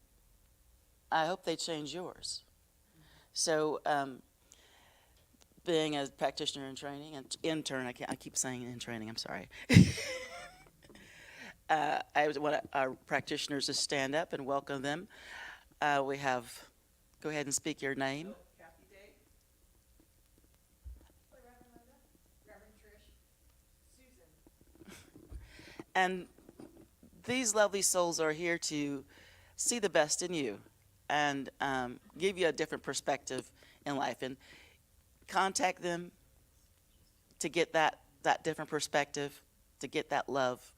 I hope they change yours. So being a practitioner in training and intern, I keep saying in training, I'm sorry. I want our practitioners to stand up and welcome them. We have, go ahead and speak your name. Kathy Day. Reverend Linda. Reverend Trish. Susan. And these lovely souls are here to see the best in you and give you a different perspective in life. And contact them to get that different perspective, to get that love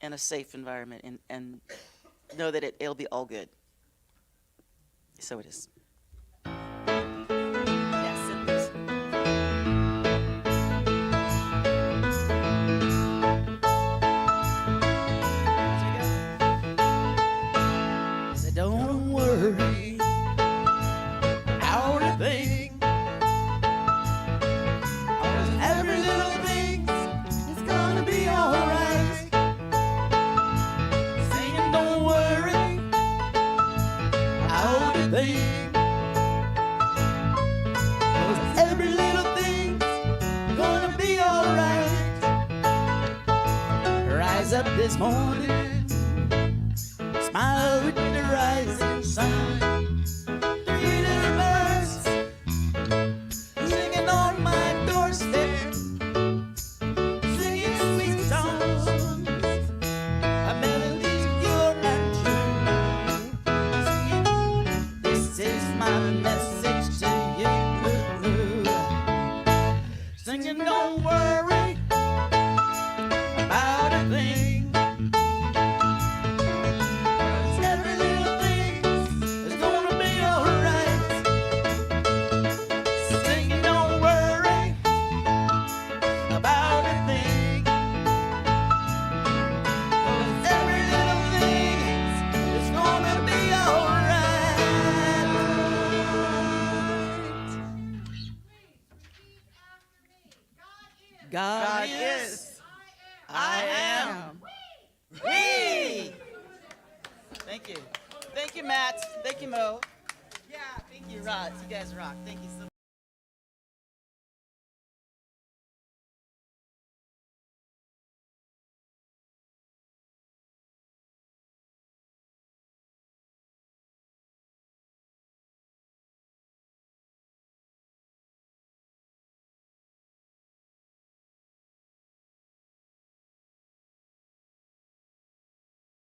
in a safe environment, and know that it'll be all good. So it is. Yes, it is. So don't worry about a thing. Every little thing is gonna be alright. Saying don't worry about a thing. 'Cause every little thing's gonna be alright. Rise up this morning, smile with the rising sun. Three little birds singing on my doorstep, singing sweet songs, a melody pure and true. Singing, this is my message to you. Singing, don't worry about a thing. 'Cause every little thing is gonna be alright. God is. I am. We. Thank you. Thank you, Matt. Thank you, Mo. Yeah, thank you, Rod. You guys rock. Thank you so much.